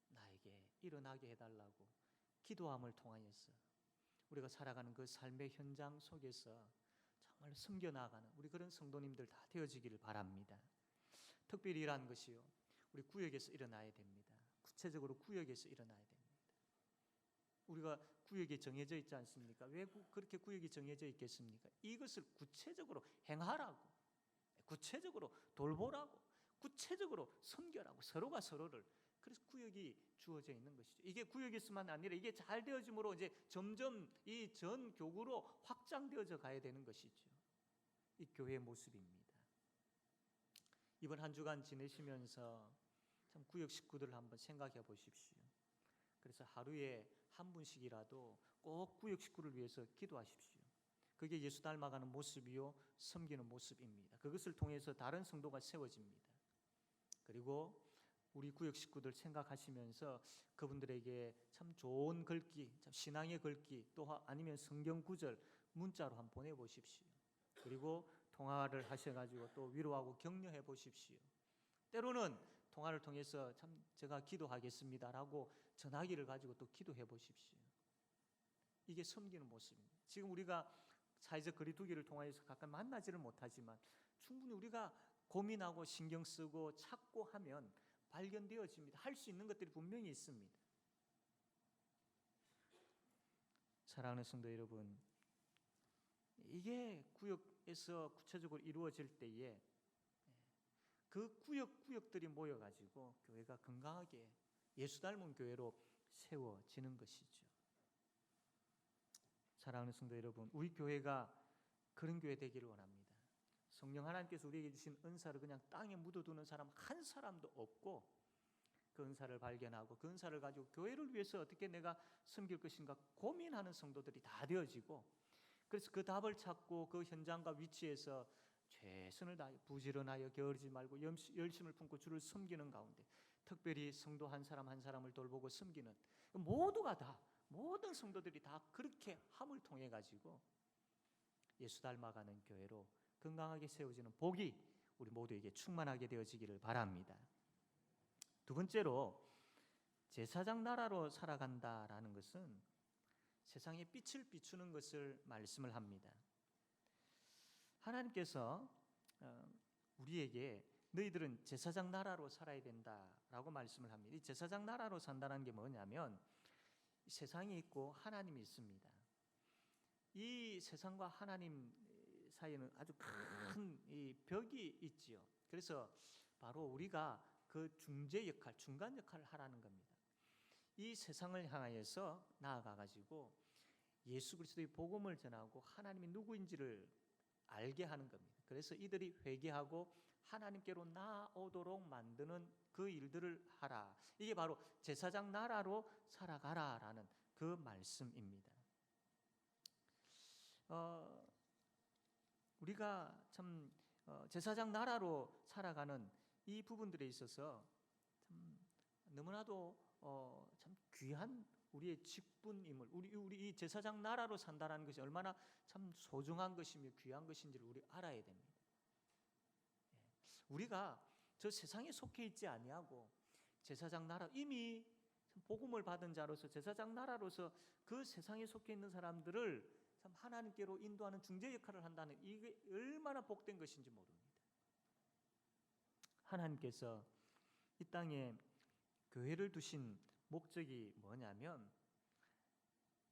나에게 일어나게 해달라고 기도함을 통하여서 우리가 살아가는 그 삶의 현장 속에서 정말 섬겨나가는 우리 그런 성도님들 다 되어지기를 바랍니다. 특별히 이러한 것이요, 우리 구역에서 일어나야 됩니다. 구체적으로 구역에서 일어나야 됩니다. 우리가 구역이 정해져 있지 않습니까? 왜 그렇게 구역이 정해져 있겠습니까? 이것을 구체적으로 행하라고, 구체적으로 돌보라고, 구체적으로 섬겨라고, 서로가 서로를. 그래서 구역이 주어져 있는 것이죠. 이게 구역에서만 아니라 이게 잘 되어짐으로 이제 점점 이 전 교구로 확장되어져 가야 되는 것이죠. 이 교회의 모습입니다. 이번 한 주간 지내시면서 참 구역 식구들을 한번 생각해 보십시오. 그래서 하루에 한 분씩이라도 꼭 구역 식구를 위해서 기도하십시오. 그게 예수 닮아가는 모습이요, 섬기는 모습입니다. 그것을 통해서 다른 성도가 세워집니다. 그리고 우리 구역 식구들 생각하시면서 그분들에게 참 좋은 글귀, 참 신앙의 글귀, 또 아니면 성경 구절 문자로 한번 보내보십시오. 그리고 통화를 하셔가지고 또 위로하고 격려해 보십시오. 때로는 통화를 통해서 참 제가 기도하겠습니다라고 전화기를 가지고 또 기도해 보십시오. 이게 섬기는 모습입니다. 지금 우리가 사회적 거리두기를 통하여서 가끔 만나지를 못하지만 충분히 우리가 고민하고 신경 쓰고 찾고 하면 발견되어집니다. 할 수 있는 것들이 분명히 있습니다. 사랑하는 성도 여러분, 이게 구역에서 구체적으로 이루어질 때에 그 구역들이 모여가지고 교회가 건강하게 예수 닮은 교회로 세워지는 것이죠. 사랑하는 성도 여러분, 우리 교회가 그런 교회 되기를 원합니다. 성령 하나님께서 우리에게 주신 은사를 그냥 땅에 묻어두는 사람 한 사람도 없고 그 은사를 발견하고 그 은사를 가지고 교회를 위해서 어떻게 내가 섬길 것인가 고민하는 성도들이 다 되어지고, 그래서 그 답을 찾고 그 현장과 위치에서 최선을 다하여 부지런하여 게으르지 말고 열심을 품고 주를 섬기는 가운데 특별히 성도 한 사람 한 사람을 돌보고 섬기는 모두가 다, 모든 성도들이 다 그렇게 함을 통해 가지고 예수 닮아가는 교회로 건강하게 세워지는 복이 우리 모두에게 충만하게 되어지기를 바랍니다. 두 번째로, 제사장 나라로 살아간다라는 것은 세상에 빛을 비추는 것을 말씀을 합니다. 하나님께서 우리에게 너희들은 제사장 나라로 살아야 된다라고 말씀을 합니다. 이 제사장 나라로 산다는 게 뭐냐면 세상이 있고 하나님이 있습니다. 이 세상과 하나님 사이에는 아주 큰 이 벽이 있지요. 그래서 바로 우리가 그 중재 역할, 중간 역할을 하라는 겁니다. 이 세상을 향하여서 나아가 가지고 예수 그리스도의 복음을 전하고 하나님이 누구인지를 알게 하는 겁니다. 그래서 이들이 회개하고 하나님께로 나아오도록 만드는 그 일들을 하라. 이게 바로 제사장 나라로 살아가라라는 그 말씀입니다. 우리가 참 제사장 나라로 살아가는 이 부분들에 있어서 참 너무나도 참 귀한 우리의 직분임을, 우리 이 제사장 나라로 산다라는 것이 얼마나 참 소중한 것이며 귀한 것인지를 우리 알아야 됩니다. 우리가 저 세상에 속해 있지 아니하고 제사장 나라, 이미 복음을 받은 자로서 제사장 나라로서 그 세상에 속해 있는 사람들을 참 하나님께로 인도하는 중재 역할을 한다는, 이게 얼마나 복된 것인지 모릅니다. 하나님께서 이 땅에 교회를 두신 목적이 뭐냐면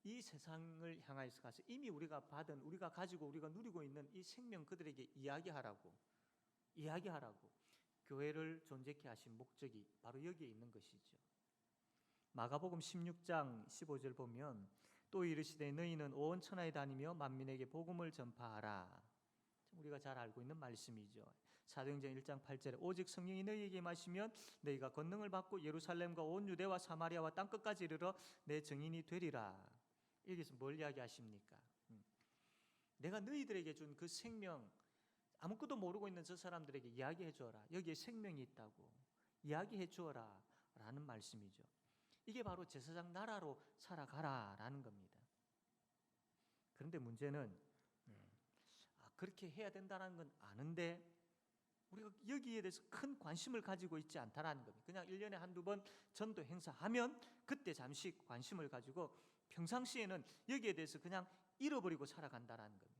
이 세상을 향하여서 가서 이미 우리가 받은, 우리가 가지고 우리가 누리고 있는 이 생명 그들에게 이야기하라고 교회를 존재케 하신 목적이 바로 여기에 있는 것이죠. 마가복음 16장 15절 보면 또 이르시되 너희는 온 천하에 다니며 만민에게 복음을 전파하라. 우리가 잘 알고 있는 말씀이죠. 사도행전 1장 8절에 오직 성령이 너희에게 임하시면 너희가 권능을 받고 예루살렘과 온 유대와 사마리아와 땅끝까지 이르러 내 증인이 되리라. 여기서 뭘 이야기하십니까? 내가 너희들에게 준 그 생명, 아무것도 모르고 있는 저 사람들에게 이야기해 주어라. 여기에 생명이 있다고 이야기해 주어라 라는 말씀이죠. 이게 바로 제사장 나라로 살아가라라는 겁니다. 그런데 문제는 그렇게 해야 된다는 건 아는데 우리가 여기에 대해서 큰 관심을 가지고 있지 않다라는 겁니다. 그냥 1년에 한두 번 전도 행사하면 그때 잠시 관심을 가지고 평상시에는 여기에 대해서 그냥 잃어버리고 살아간다라는 겁니다.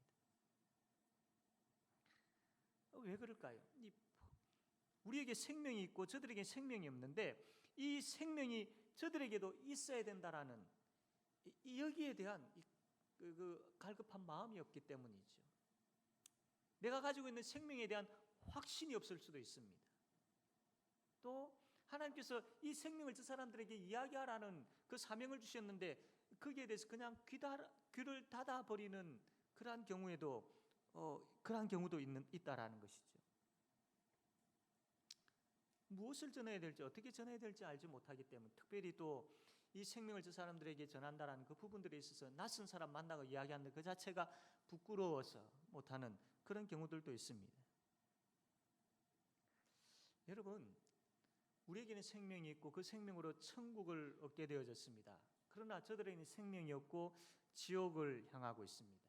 왜 그럴까요? 우리에게 생명이 있고 저들에게 생명이 없는데 이 생명이 저들에게도 있어야 된다라는 여기에 대한 갈급한 마음이 없기 때문이죠. 내가 가지고 있는 생명에 대한 확신이 없을 수도 있습니다. 또 하나님께서 이 생명을 저 사람들에게 이야기하라는 그 사명을 주셨는데 거기에 대해서 그냥 귀를 닫아버리는 그러한 경우에도 그러한 경우도 있다라는 것이죠. 무엇을 전해야 될지 어떻게 전해야 될지 알지 못하기 때문에 특별히 또 이 생명을 저 사람들에게 전한다라는 그 부분들에 있어서 낯선 사람 만나고 이야기하는 그 자체가 부끄러워서 못하는 그런 경우들도 있습니다. 여러분, 우리에게는 생명이 있고 그 생명으로 천국을 얻게 되어졌습니다. 그러나 저들에게는 생명이 없고 지옥을 향하고 있습니다.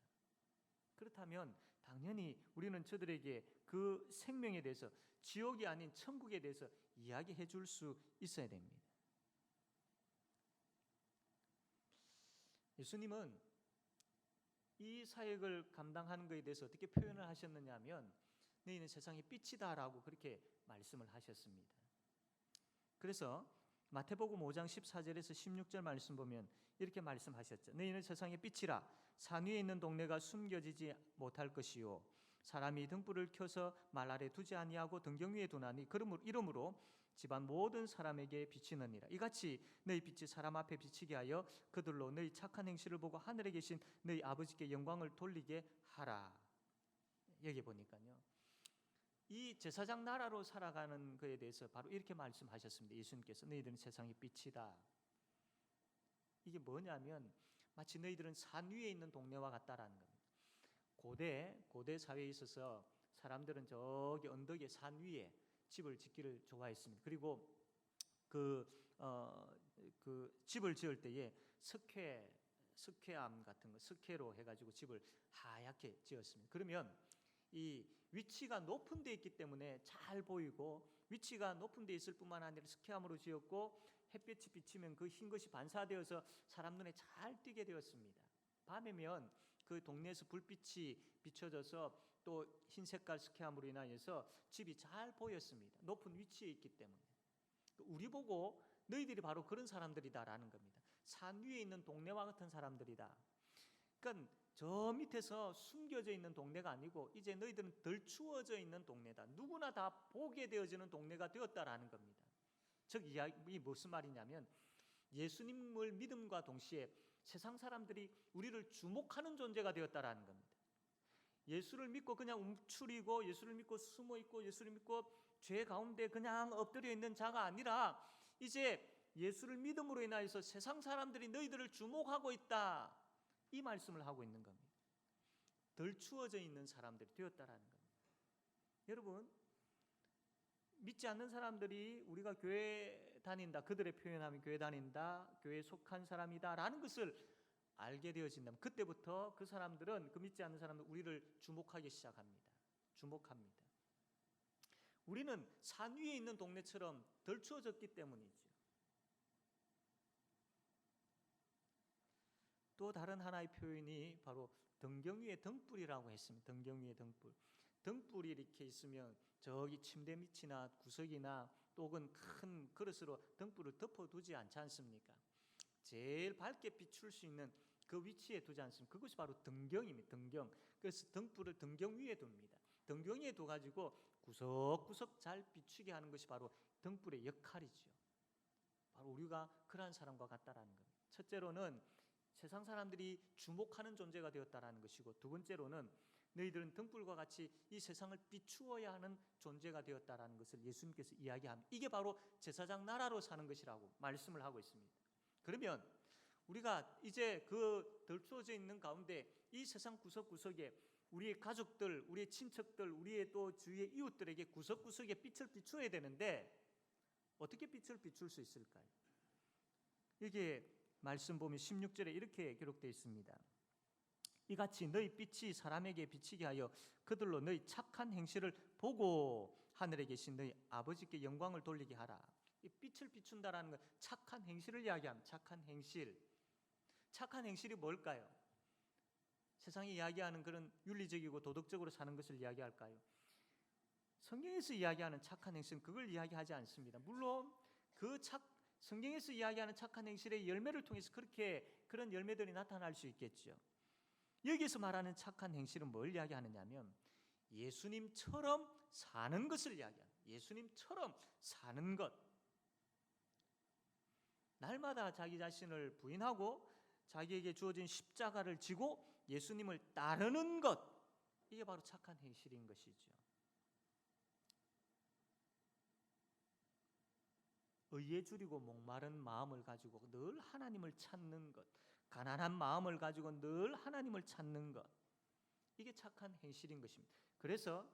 그렇다면 당연히 우리는 저들에게 그 생명에 대해서, 지옥이 아닌 천국에 대해서 이야기해 줄 수 있어야 됩니다. 예수님은 이 사역을 감당하는 것에 대해서 어떻게 표현을 하셨느냐 하면 너희는 세상의 빛이다라고 그렇게 말씀을 하셨습니다. 그래서 마태복음 5장 14절에서 16절 말씀 보면 이렇게 말씀하셨죠. 너희는 세상의 빛이라. 산 위에 있는 동네가 숨겨지지 못할 것이요 사람이 등불을 켜서 말 아래 두지 아니하고 등경 위에 두나니 이러므로 집안 모든 사람에게 비치느니라. 이같이 너희 빛이 사람 앞에 비치게 하여 그들로 너희 착한 행실을 보고 하늘에 계신 너희 아버지께 영광을 돌리게 하라. 여기 보니까요, 이 제사장 나라로 살아가는 것에 대해서 바로 이렇게 말씀하셨습니다. 예수님께서 너희들은 세상의 빛이다. 이게 뭐냐면 마치 너희들은 산 위에 있는 동네와 같다라는 겁니다. 고대 사회에 있어서 사람들은 저기 언덕의 산 위에 집을 짓기를 좋아했습니다. 그리고 그 집을 지을 때에 석회암 같은 거, 석회로 해가지고 집을 하얗게 지었습니다. 그러면 이 위치가 높은 데 있기 때문에 잘 보이고, 위치가 높은 데 있을 뿐만 아니라 석회암으로 지었고 햇빛이 비치면 그 흰 것이 반사되어서 사람 눈에 잘 띄게 되었습니다. 밤이면 그 동네에서 불빛이 비춰져서 또 흰 색깔 석회암으로 인하여서 집이 잘 보였습니다. 높은 위치에 있기 때문에. 우리 보고 너희들이 바로 그런 사람들이다라는 겁니다. 산 위에 있는 동네와 같은 사람들이다. 그러니까 저 밑에서 숨겨져 있는 동네가 아니고 이제 너희들은 덜 추워져 있는 동네다. 누구나 다 보게 되어지는 동네가 되었다라는 겁니다. 즉 이 무슨 말이냐면 예수님을 믿음과 동시에 세상 사람들이 우리를 주목하는 존재가 되었다라는 겁니다. 예수를 믿고 그냥 움츠리고 예수를 믿고 숨어 있고 예수를 믿고 죄 가운데 그냥 엎드려 있는 자가 아니라 이제 예수를 믿음으로 인하여서 세상 사람들이 너희들을 주목하고 있다. 이 말씀을 하고 있는 겁니다. 덜 추워져 있는 사람들이 되었다라는 겁니다. 여러분, 믿지 않는 사람들이 우리가 교회 다닌다, 그들의 표현하면 교회 다닌다, 교회에 속한 사람이다 라는 것을 알게 되어진다면 그때부터 그 사람들은, 그 믿지 않는 사람들은 우리를 주목하기 시작합니다. 주목합니다. 우리는 산 위에 있는 동네처럼 덜 추워졌기 때문이죠. 또 다른 하나의 표현이 바로 등경 위에 등불이라고 했습니다. 등경 위에 등불. 등불이 이렇게 있으면 저기 침대 밑이나 구석이나 또 혹은 큰 그릇으로 등불을 덮어두지 않지 않습니까? 제일 밝게 비출 수 있는 그 위치에 두지 않습니까? 그것이 바로 등경입니다. 등경. 그래서 등불을 등경 위에 둡니다. 등경 위에 둬가지고 구석구석 잘 비추게 하는 것이 바로 등불의 역할이죠. 바로 우리가 그러한 사람과 같다라는 겁니다. 첫째로는 세상 사람들이 주목하는 존재가 되었다라는 것이고, 두 번째로는 너희들은 등불과 같이 이 세상을 비추어야 하는 존재가 되었다라는 것을 예수님께서 이야기합니다. 이게 바로 제사장 나라로 사는 것이라고 말씀을 하고 있습니다. 그러면 우리가 이제 그 덜 추워져 있는 가운데 이 세상 구석구석에 우리의 가족들, 우리의 친척들, 우리의 또 주위의 이웃들에게 구석구석에 빛을 비추어야 되는데 어떻게 빛을 비출 수 있을까요? 이게 말씀 보면 16절에 이렇게 기록되어 있습니다. 이같이 너희 빛이 사람에게 비치게 하여 그들로 너희 착한 행실을 보고 하늘에 계신 너희 아버지께 영광을 돌리게 하라. 이 빛을 비춘다라는 건 착한 행실을 이야기합니다. 착한 행실. 착한 행실이 뭘까요? 세상이 이야기하는 그런 윤리적이고 도덕적으로 사는 것을 이야기할까요? 성경에서 이야기하는 착한 행실은 그걸 이야기하지 않습니다. 물론 성경에서 이야기하는 착한 행실의 열매를 통해서 그런 열매들이 나타날 수 있겠죠. 여기서 말하는 착한 행실은 뭘 이야기하느냐면 예수님처럼 사는 것을 이야기합니다. 예수님처럼 사는 것. 날마다 자기 자신을 부인하고 자기에게 주어진 십자가를 지고 예수님을 따르는 것. 이게 바로 착한 행실인 것이죠. 의에 줄이고 목마른 마음을 가지고 늘 하나님을 찾는 것, 가난한 마음을 가지고 늘 하나님을 찾는 것, 이게 착한 행실인 것입니다. 그래서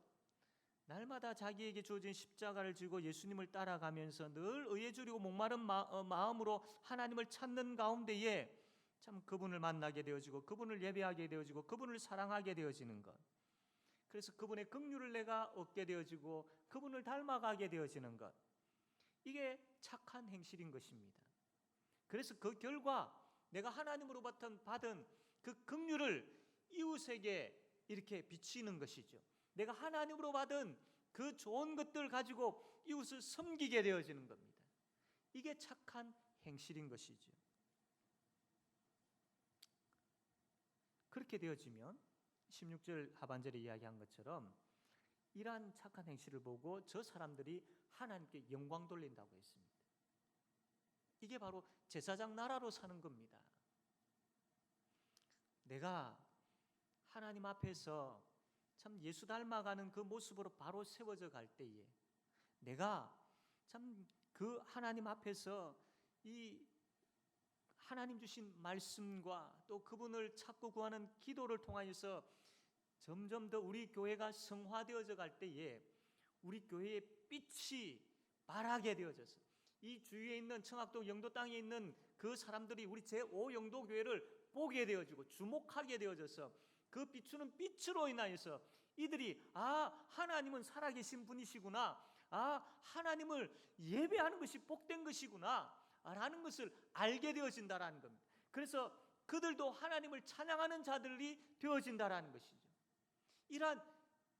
날마다 자기에게 주어진 십자가를 지고 예수님을 따라가면서 늘 의에 줄이고 목마른 마음으로 하나님을 찾는 가운데에 참 그분을 만나게 되어지고 그분을 예배하게 되어지고 그분을 사랑하게 되어지는 것, 그래서 그분의 긍휼을 내가 얻게 되어지고 그분을 닮아가게 되어지는 것, 이게 착한 행실인 것입니다. 그래서 그 결과 내가 하나님으로부터 받은 그 긍휼을 이웃에게 이렇게 비치는 것이죠. 내가 하나님으로 받은 그 좋은 것들 가지고 이웃을 섬기게 되어지는 겁니다. 이게 착한 행실인 것이죠. 그렇게 되어지면 16절 하반절에 이야기한 것처럼 이러한 착한 행실을 보고 저 사람들이 하나님께 영광 돌린다고 했습니다. 이게 바로 제사장 나라로 사는 겁니다. 내가 하나님 앞에서 참 예수 닮아가는 그 모습으로 바로 세워져 갈 때에 내가 참 그 하나님 앞에서 이 하나님 주신 말씀과 또 그분을 찾고 구하는 기도를 통하여서 점점 더 우리 교회가 성화되어져 갈 때에 우리 교회의 빛이 발하게 되어져서 이 주위에 있는 청학동 영도 땅에 있는 그 사람들이 우리 제5영도 교회를 보게 되어지고 주목하게 되어져서 그 비추는 빛으로 인하여서 이들이 하나님은 살아계신 분이시구나, 하나님을 예배하는 것이 복된 것이구나 라는 것을 알게 되어진다라는 겁니다. 그래서 그들도 하나님을 찬양하는 자들이 되어진다라는 것이죠. 이러한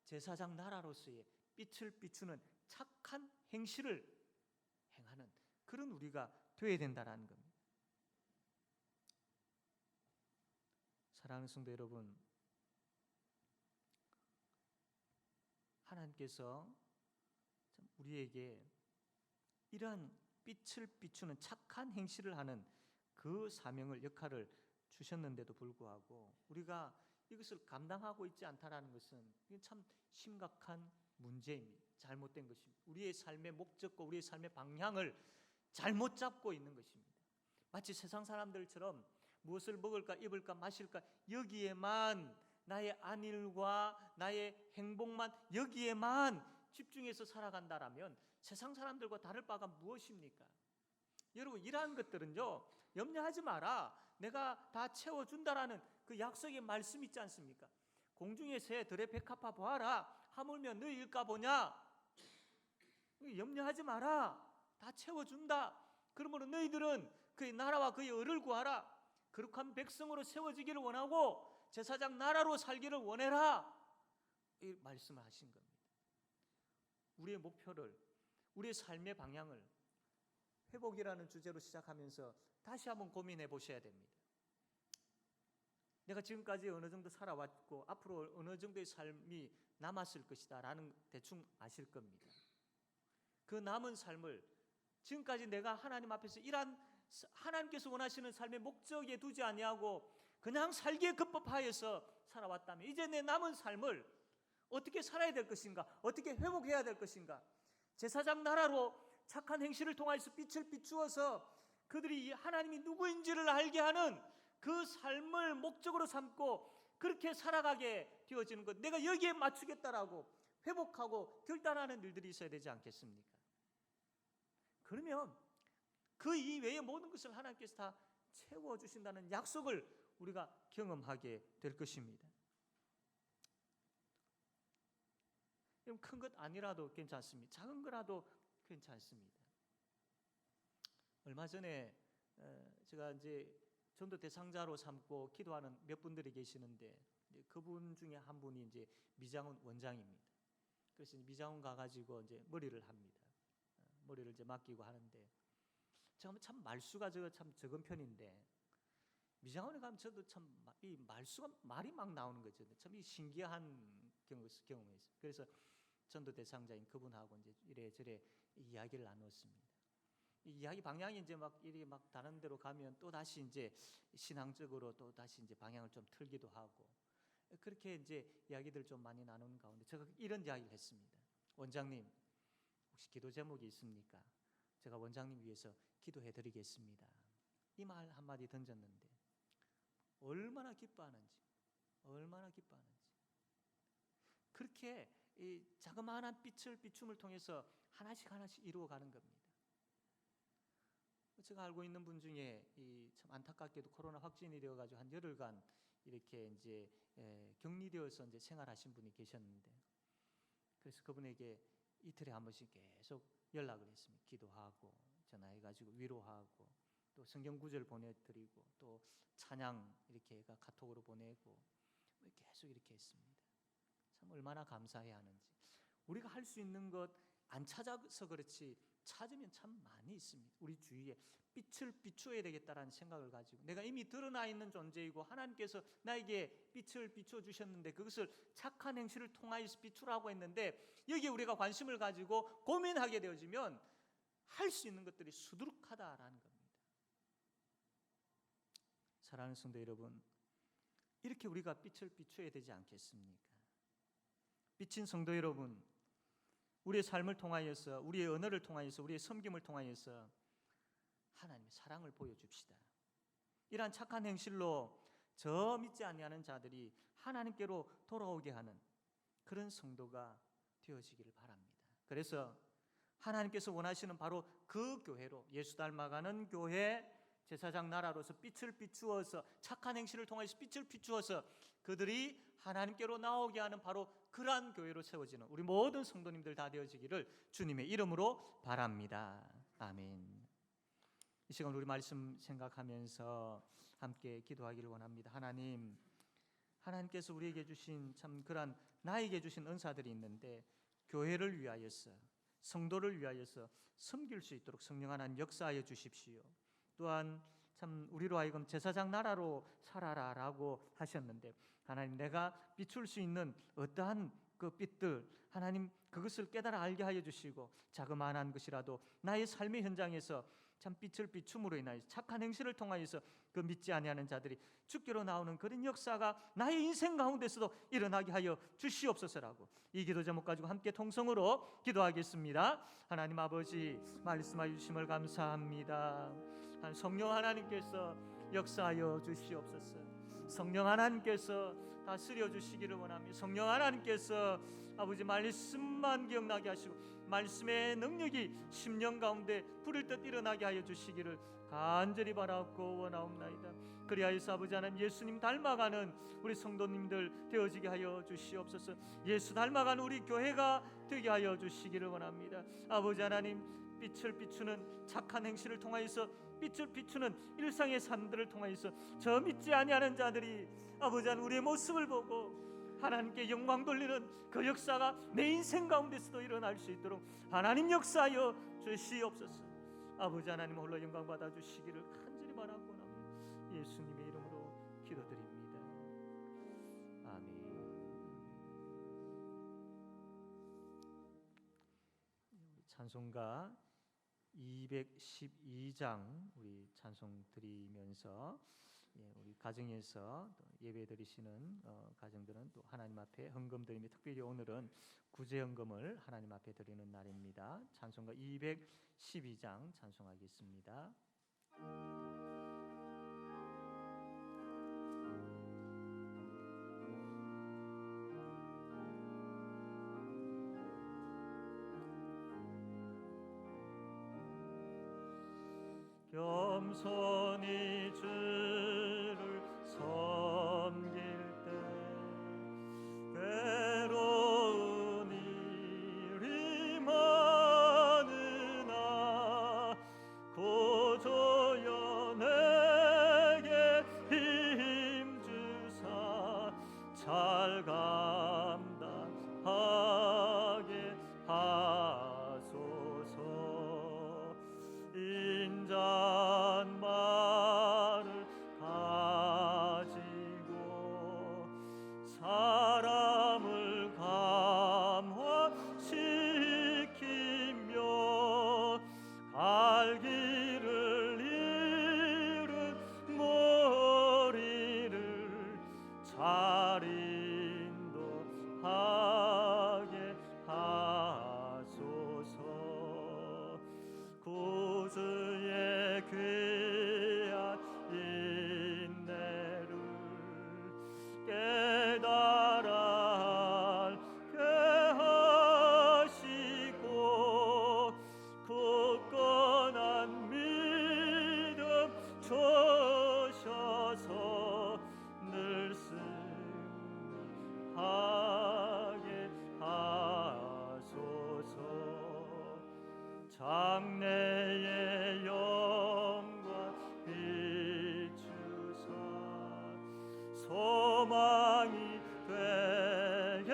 제사장 나라로서의 빛을 비추는 착한 행실을 행하는 그런 우리가 되어야 된다라는 겁니다. 사랑하는 성도 여러분, 하나님께서 우리에게 이러한 빛을 비추는 착한 행실을 하는 그 사명을, 역할을 주셨는데도 불구하고 우리가 이것을 감당하고 있지 않다라는 것은 참 심각한 문제입니다. 잘못된 것입니다. 우리의 삶의 목적과 우리의 삶의 방향을 잘못 잡고 있는 것입니다. 마치 세상 사람들처럼 무엇을 먹을까, 입을까, 마실까, 여기에만 나의 안일과 나의 행복만 여기에만 집중해서 살아간다라면 세상 사람들과 다를 바가 무엇입니까? 여러분, 이러한 것들은요, 염려하지 마라, 내가 다 채워준다라는 그 약속의 말씀 있지 않습니까? 공중의 새 들의 백합화 보아라, 하물며 너희 일까 보냐. 염려하지 마라. 다 채워준다. 그러므로 너희들은 그의 나라와 그의 의를 구하라. 거룩한 백성으로 세워지기를 원하고 제사장 나라로 살기를 원해라. 이 말씀을 하신 겁니다. 우리의 목표를, 우리의 삶의 방향을 회복이라는 주제로 시작하면서 다시 한번 고민해 보셔야 됩니다. 내가 지금까지 어느 정도 살아왔고 앞으로 어느 정도의 삶이 남았을 것이다 라는 대충 아실 겁니다. 그 남은 삶을 지금까지 내가 하나님 앞에서 이러한 하나님께서 원하시는 삶의 목적에 두지 아니하고 그냥 살기에 급급하여서 살아왔다면 이제 내 남은 삶을 어떻게 살아야 될 것인가, 어떻게 회복해야 될 것인가, 제사장 나라로 착한 행실을 통하여서 빛을 비추어서 그들이 하나님이 누구인지를 알게 하는 그 삶을 목적으로 삼고 그렇게 살아가게 되어지는 것, 내가 여기에 맞추겠다라고 회복하고 결단하는 일들이 있어야 되지 않겠습니까? 그러면 그 이외의 모든 것을 하나님께서 다 채워주신다는 약속을 우리가 경험하게 될 것입니다. 큰 것 아니라도 괜찮습니다. 작은 거라도 괜찮습니다. 얼마 전에 제가 이제 전도 대상자로 삼고 기도하는 몇 분들이 계시는데 그분 중에 한 분이 이제 미장원 원장입니다. 그래서 미장원 가가지고 이제 머리를 합니다. 머리를 이제 맡기고 하는데 참 말수가 참 적은 편인데 미장원에 가면 저도 참 이 말수가 말이 막 나오는 거죠. 참 이 신기한 경험이었어요. 그래서 전도 대상자인 그분하고 이제 이래저래 이야기를 나눴습니다. 이 이야기 방향이 이제 막 이렇게 막 다른 데로 가면 또 다시 이제 신앙적으로 또 다시 이제 방향을 좀 틀기도 하고 그렇게 이제 이야기들 좀 많이 나누는 가운데 제가 이런 이야기를 했습니다. 원장님, 혹시 기도 제목이 있습니까? 제가 원장님 위해서 기도해 드리겠습니다. 이 말 한마디 던졌는데 얼마나 기뻐하는지 그렇게 이 자그마한 빛을 비춤을 통해서 하나씩 이루어가는 겁니다. 제가 알고 있는 분 중에 참 안타깝게도 코로나 확진이 되어가지고 한 열흘간 이렇게 이제 격리되어서 이제 생활하신 분이 계셨는데, 그래서 그분에게 이틀에 한 번씩 계속 연락을 했습니다. 기도하고 전화해가지고 위로하고 또 성경 구절 보내드리고 또 찬양 이렇게 카톡으로 보내고 계속 이렇게 했습니다. 참 얼마나 감사해야 하는지. 우리가 할 수 있는 것 안 찾아서 그렇지 찾으면 참 많이 있습니다. 우리 주위에 빛을 비추어야 되겠다라는 생각을 가지고 내가 이미 드러나 있는 존재이고 하나님께서 나에게 빛을 비추어 주셨는데 그것을 착한 행실을 통하여서 비추라고 했는데 여기에 우리가 관심을 가지고 고민하게 되어지면 할 수 있는 것들이 수두룩하다라는 겁니다. 사랑하는 성도 여러분, 이렇게 우리가 빛을 비추어야 되지 않겠습니까? 빛인 성도 여러분, 우리의 삶을 통하여서, 우리의 언어를 통하여서, 우리의 섬김을 통하여서 하나님의 사랑을 보여줍시다. 이러한 착한 행실로 저 믿지 아니하는 자들이 하나님께로 돌아오게 하는 그런 성도가 되어지기를 바랍니다. 그래서 하나님께서 원하시는 바로 그 교회로, 예수 닮아가는 교회, 제사장 나라로서 빛을 비추어서 착한 행실을 통해서 빛을 비추어서 그들이 하나님께로 나오게 하는 바로 그러한 교회로 세워지는 우리 모든 성도님들 다 되어지기를 주님의 이름으로 바랍니다. 아멘. 이 시간 우리 말씀 생각하면서 함께 기도하기를 원합니다. 하나님께서 우리에게 주신 참 그러한 나에게 주신 은사들이 있는데 교회를 위하여서, 성도를 위하여서 섬길 수 있도록 성령 하나님 역사하여 주십시오. 또한 참 우리로 하여금 제사장 나라로 살아라라고 하셨는데 하나님, 내가 비출 수 있는 어떠한 그 빛들 하나님 그것을 깨달아 알게 하여 주시고 자그마한 것이라도 나의 삶의 현장에서 참 빛을 비춤으로 인하여 착한 행실을 통하여서 그 믿지 아니하는 자들이 주께로 나오는 그런 역사가 나의 인생 가운데서도 일어나게 하여 주시옵소서라고 이 기도 제목 가지고 함께 통성으로 기도하겠습니다. 하나님 아버지, 말씀하여 주심을 감사합니다. 성령 하나님께서 역사하여 주시옵소서. 성령 하나님께서 다스려 주시기를 원합니다. 성령 하나님께서 아버지 말씀만 기억나게 하시고 말씀의 능력이 심령 가운데 불을 듯 일어나게 하여 주시기를 간절히 바라고 원하옵나이다. 그리하여서 아버지 하나님 예수님 닮아가는 우리 성도님들 되어지게 하여 주시옵소서. 예수 닮아가는 우리 교회가 되게 하여 주시기를 원합니다. 아버지 하나님 빛을 비추는 착한 행실을 통하여서 빛을 비추는 일상의 삶들을 통하여서 저 믿지 아니하는 자들이 아버지 하나님 우리의 모습을 보고 하나님께 영광 돌리는 그 역사가 내 인생 가운데서도 일어날 수 있도록 하나님 역사하여 주시옵소서. 아버지 하나님 홀로 영광 받아 주시기를 간절히 바라고 예수님의 이름으로 기도드립니다. 아멘. 찬송가 212장 우리 찬송 드리면서 우리 가정에서 예배 드리시는 가정들은 또 하나님 앞에 헌금 드리며 특별히 오늘은 구제 헌금을 하나님 앞에 드리는 날입니다. 찬송가 212장 찬송하겠습니다. 겸손히 주를 섬길 때 괴로운 일이 많으나 고조여 내게 힘주사 잘 감당하게 하소서. 인자한 말을 가지고 사람을 감화시키며 갈 길을 잃은 머리를 잘 인도하게 하소서. 구주의 귀한 인내를 깨달아 알게 하시고 굳건한 믿음 주셔서 늘 승리하게 하소서. 장래의 영광 비추사 소망이 되게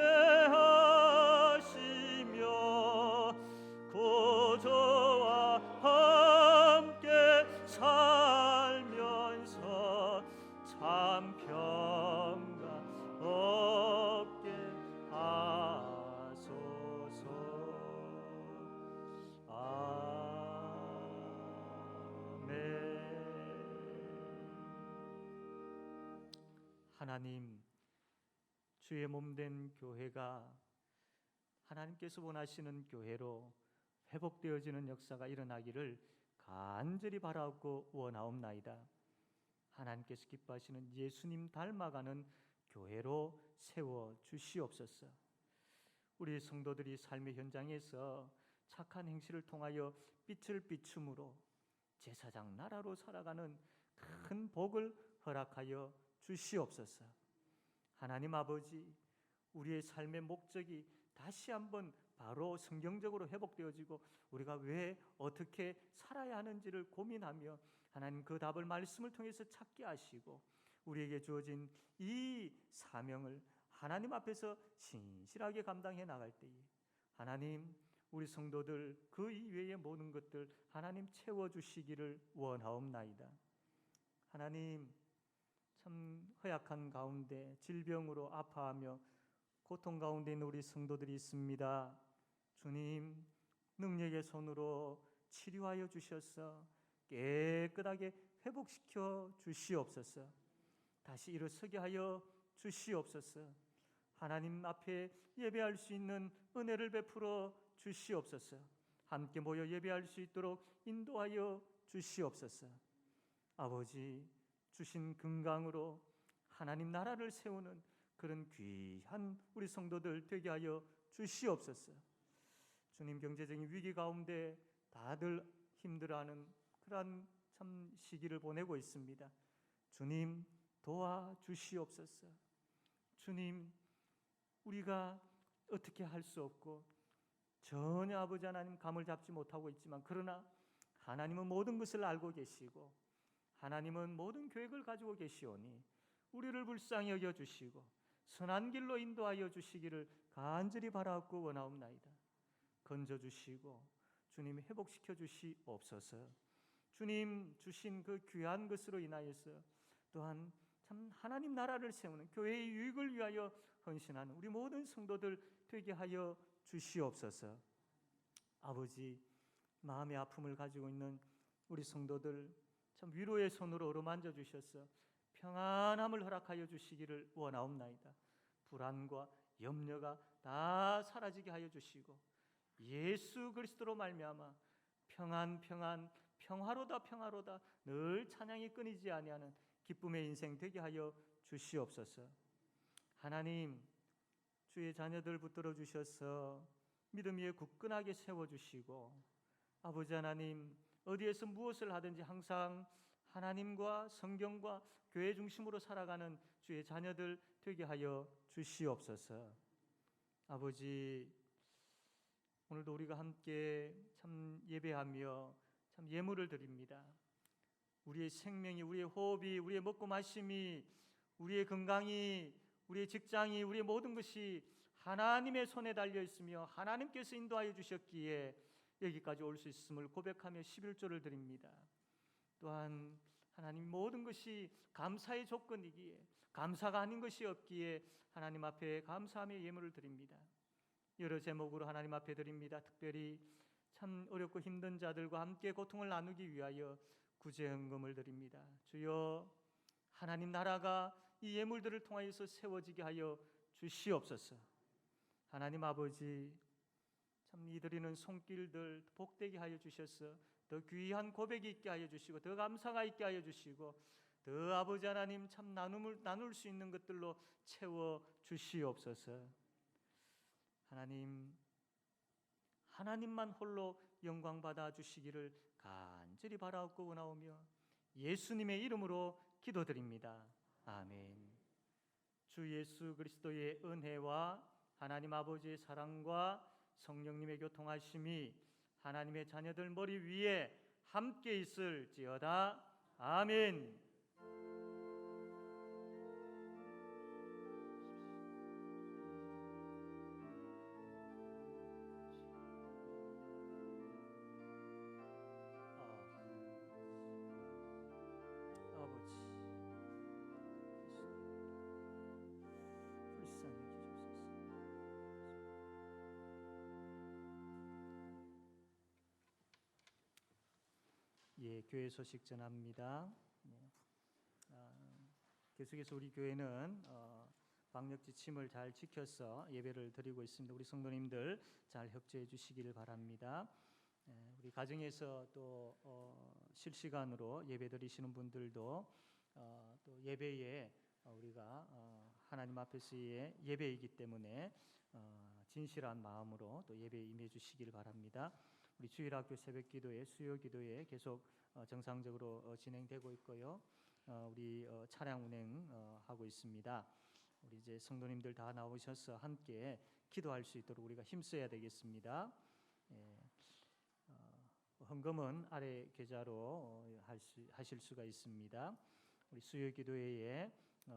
하시며 구주와 함께 살면서 참 평강 얻게 하소서. 하나님, 주의 몸된 교회가 하나님께서 원하시는 교회로 회복되어지는 역사가 일어나기를 간절히 바라고 원하옵나이다. 하나님께서 기뻐하시는 예수님 닮아가는 교회로 세워 주시옵소서. 우리 성도들이 삶의 현장에서 착한 행실을 통하여 빛을 비춤으로 제사장 나라로 살아가는 큰 복을 허락하여 주시옵소서. 하나님 아버지, 우리의 삶의 목적이 다시 한번 바로 성경적으로 회복되어지고 우리가 왜 어떻게 살아야 하는지를 고민하며 하나님 그 답을 말씀을 통해서 찾게 하시고 우리에게 주어진 이 사명을 하나님 앞에서 신실하게 감당해 나갈 때에 하나님, 우리 성도들 그 이외의 모든 것들 하나님 채워주시기를 원하옵나이다. 하나님, 참 허약한 가운데 질병으로 아파하며 고통 가운데 있는 우리 성도들이 있습니다. 주님, 능력의 손으로 치료하여 주셔서 깨끗하게 회복시켜 주시옵소서. 다시 일어서게 하여 주시옵소서. 하나님 앞에 예배할 수 있는 은혜를 베풀어 주시옵소서. 함께 모여 예배할 수 있도록 인도하여 주시옵소서. 아버지, 주신 건강으로 하나님 나라를 세우는 그런 귀한 우리 성도들 되게 하여 주시옵소서. 주님, 경제적인 위기 가운데 다들 힘들어하는 그러한 참 시기를 보내고 있습니다. 주님 도와주시옵소서. 주님, 우리가 어떻게 할 수 없고 전혀 아버지 하나님 감을 잡지 못하고 있지만, 그러나 하나님은 모든 것을 알고 계시고 하나님은 모든 계획을 가지고 계시오니 우리를 불쌍히 여겨주시고 선한 길로 인도하여 주시기를 간절히 바라옵고 원하옵나이다. 건져주시고 주님 회복시켜 주시옵소서. 주님 주신 그 귀한 것으로 인하여서 또한 참 하나님 나라를 세우는 교회의 유익을 위하여 헌신하는 우리 모든 성도들 되게 하여 주시옵소서. 아버지, 마음의 아픔을 가지고 있는 우리 성도들 참 위로의 손으로 어루만져 주셔서 평안함을 허락하여 주시기를 원하옵나이다. 불안과 염려가 다 사라지게 하여 주시고 예수 그리스도로 말미암아 평안 평화로다 늘 찬양이 끊이지 아니하는 기쁨의 인생 되게 하여 주시옵소서. 하나님, 주의 자녀들 붙들어 주셔서 믿음 위에 굳건하게 세워주시고 아버지 하나님, 어디에서 무엇을 하든지 항상 하나님과 성경과 교회 중심으로 살아가는 주의 자녀들 되게 하여 주시옵소서. 아버지, 오늘도 우리가 함께 참 예배하며 참 예물을 드립니다. 우리의 생명이, 우리의 호흡이, 우리의 먹고 마심이, 우리의 건강이, 우리의 직장이, 우리의 모든 것이 하나님의 손에 달려 있으며 하나님께서 인도하여 주셨기에 여기까지 올 수 있음을 고백하며 11조를 드립니다. 또한 하나님, 모든 것이 감사의 조건이기에 감사가 아닌 것이 없기에 하나님 앞에 감사하며 예물을 드립니다. 여러 제목으로 하나님 앞에 드립니다. 특별히 참 어렵고 힘든 자들과 함께 고통을 나누기 위하여 구제헌금을 드립니다. 주여, 하나님 나라가 이 예물들을 통하여서 세워지게 하여 주시옵소서. 하나님 아버지, 참 이 드리는 손길들 복되게 하여 주셔서 더 귀한 고백이 있게 하여 주시고 더 감사가 있게 하여 주시고 더 아버지 하나님 참 나눌 수 있는 것들로 채워 주시옵소서. 하나님, 하나님만 홀로 영광 받아 주시기를 간절히 바라옵고 원하오며 예수님의 이름으로 기도드립니다. 아멘. 주 예수 그리스도의 은혜와 하나님 아버지의 사랑과 성령님의 교통하심이 하나님의 자녀들 머리 위에 함께 있을지어다. 아멘. 아버지, 불쌍히 여기소서. 예, 교회 소식 전합니다. 계속해서 우리 교회는 방역 지침을 잘 지켜서 예배를 드리고 있습니다. 우리 성도님들 잘 협조해 주시기를 바랍니다. 우리 가정에서 또 실시간으로 예배 드리시는 분들도 또 예배에 우리가 하나님 앞에서의 예배이기 때문에 진실한 마음으로 또 예배에 임해 주시기를 바랍니다. 우리 주일학교 새벽기도회, 수요기도회 계속 정상적으로 진행되고 있고요. 우리 차량 운행하고 있습니다. 우리 이제 성도님들 다 나오셔서 함께 기도할 수 있도록 우리가 힘써야 되겠습니다. 헌금은 아래 계좌로 하실 수가 있습니다. 우리 수요기도회에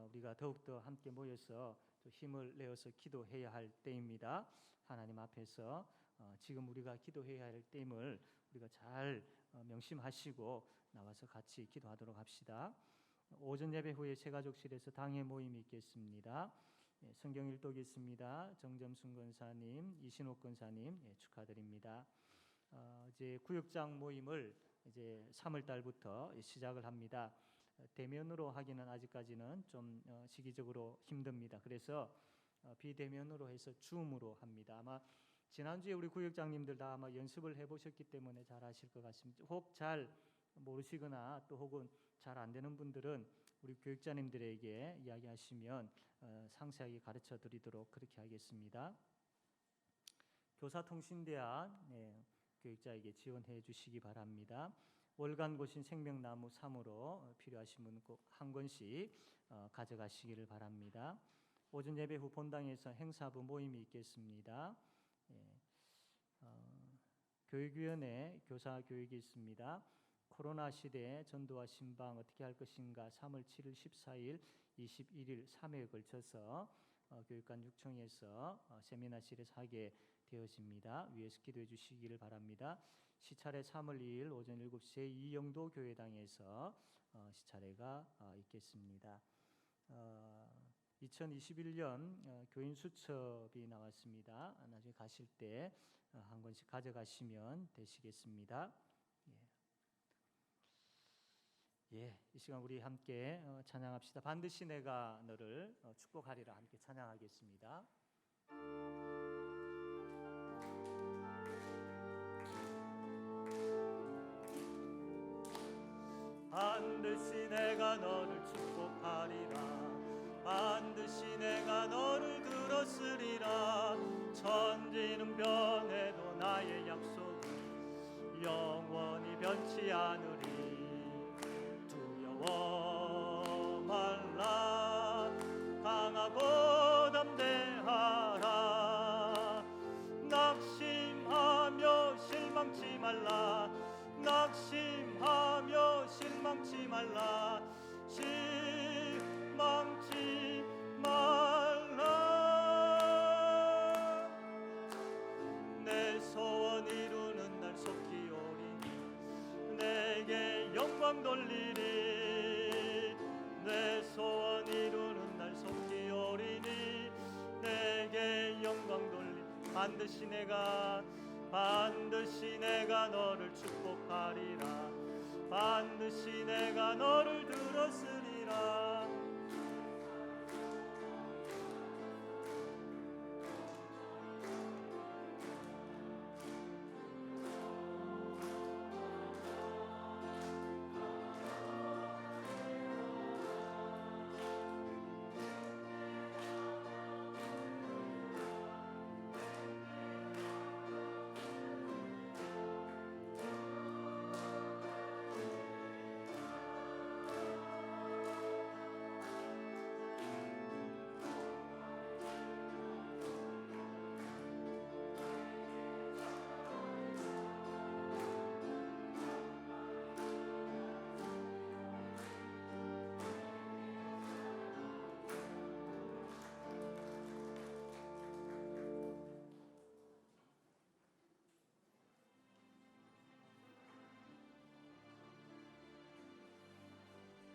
우리가 더욱더 함께 모여서 또 힘을 내어서 기도해야 할 때입니다. 하나님 앞에서 지금 우리가 기도해야 할 때임을 우리가 잘 명심하시고 나와서 같이 기도하도록 합시다. 오전 예배 후에 새가족실에서 당회 모임이 있겠습니다. 성경 일독이 있습니다. 정점순 권사님, 이신옥 권사님 축하드립니다. 이제 구역장 모임을 이제 3월 달부터 시작을 합니다. 대면으로 하기는 아직까지는 좀 시기적으로 힘듭니다. 그래서 비대면으로 해서 줌으로 합니다. 아마 지난주에 우리 구역장님들 다 아마 연습을 해보셨기 때문에 잘 아실 것 같습니다. 혹 잘 모르시거나 또 혹은 잘 안 되는 분들은 우리 교육자님들에게 이야기하시면 상세하게 가르쳐 드리도록 그렇게 하겠습니다. 교사통신대학 교육자에게 지원해 주시기 바랍니다. 월간 고신 생명나무 3으로 필요하신 분 꼭 한 권씩 가져가시기를 바랍니다. 오전 예배 후 본당에서 행사부 모임이 있겠습니다. 예, 교육위원회 교사 교육이 있습니다. 코로나 시대에 전도와 신방 어떻게 할 것인가 3월 7일, 14일, 21일 3회에 걸쳐서 교육관 6층에서 세미나실에서 하게 되어집니다. 위에서 기도해 주시기를 바랍니다. 시차례 3월 2일 오전 7시에 이영도 교회당에서 시차례가 있겠습니다. 2021년 교인 수첩이 나왔습니다. 나중에 가실 때 한 권씩 가져가시면 되시겠습니다. 예, 이 시간 우리 함께 찬양합시다. 반드시 내가 너를 축복하리라. 함께 찬양하겠습니다. 반드시 내가 너를 축복하리라. 반드시 내가 너를 들었으리라. 천지는 변해도 나의 약속은 영원히 변치 않으리. 두려워 말라. 강하고 담대하라. 낙심하며 실망치 말라. 낙심하며 실망치 말라. 실망치 말라. 내 소원 이루는 날 속히 오리니 내게 영광 돌리리. 내 소원 이루는 날 속히 오리니 내게 영광 돌리리. 반드시 내가 너를 축복하리라. 반드시 내가 너를 들었으리라.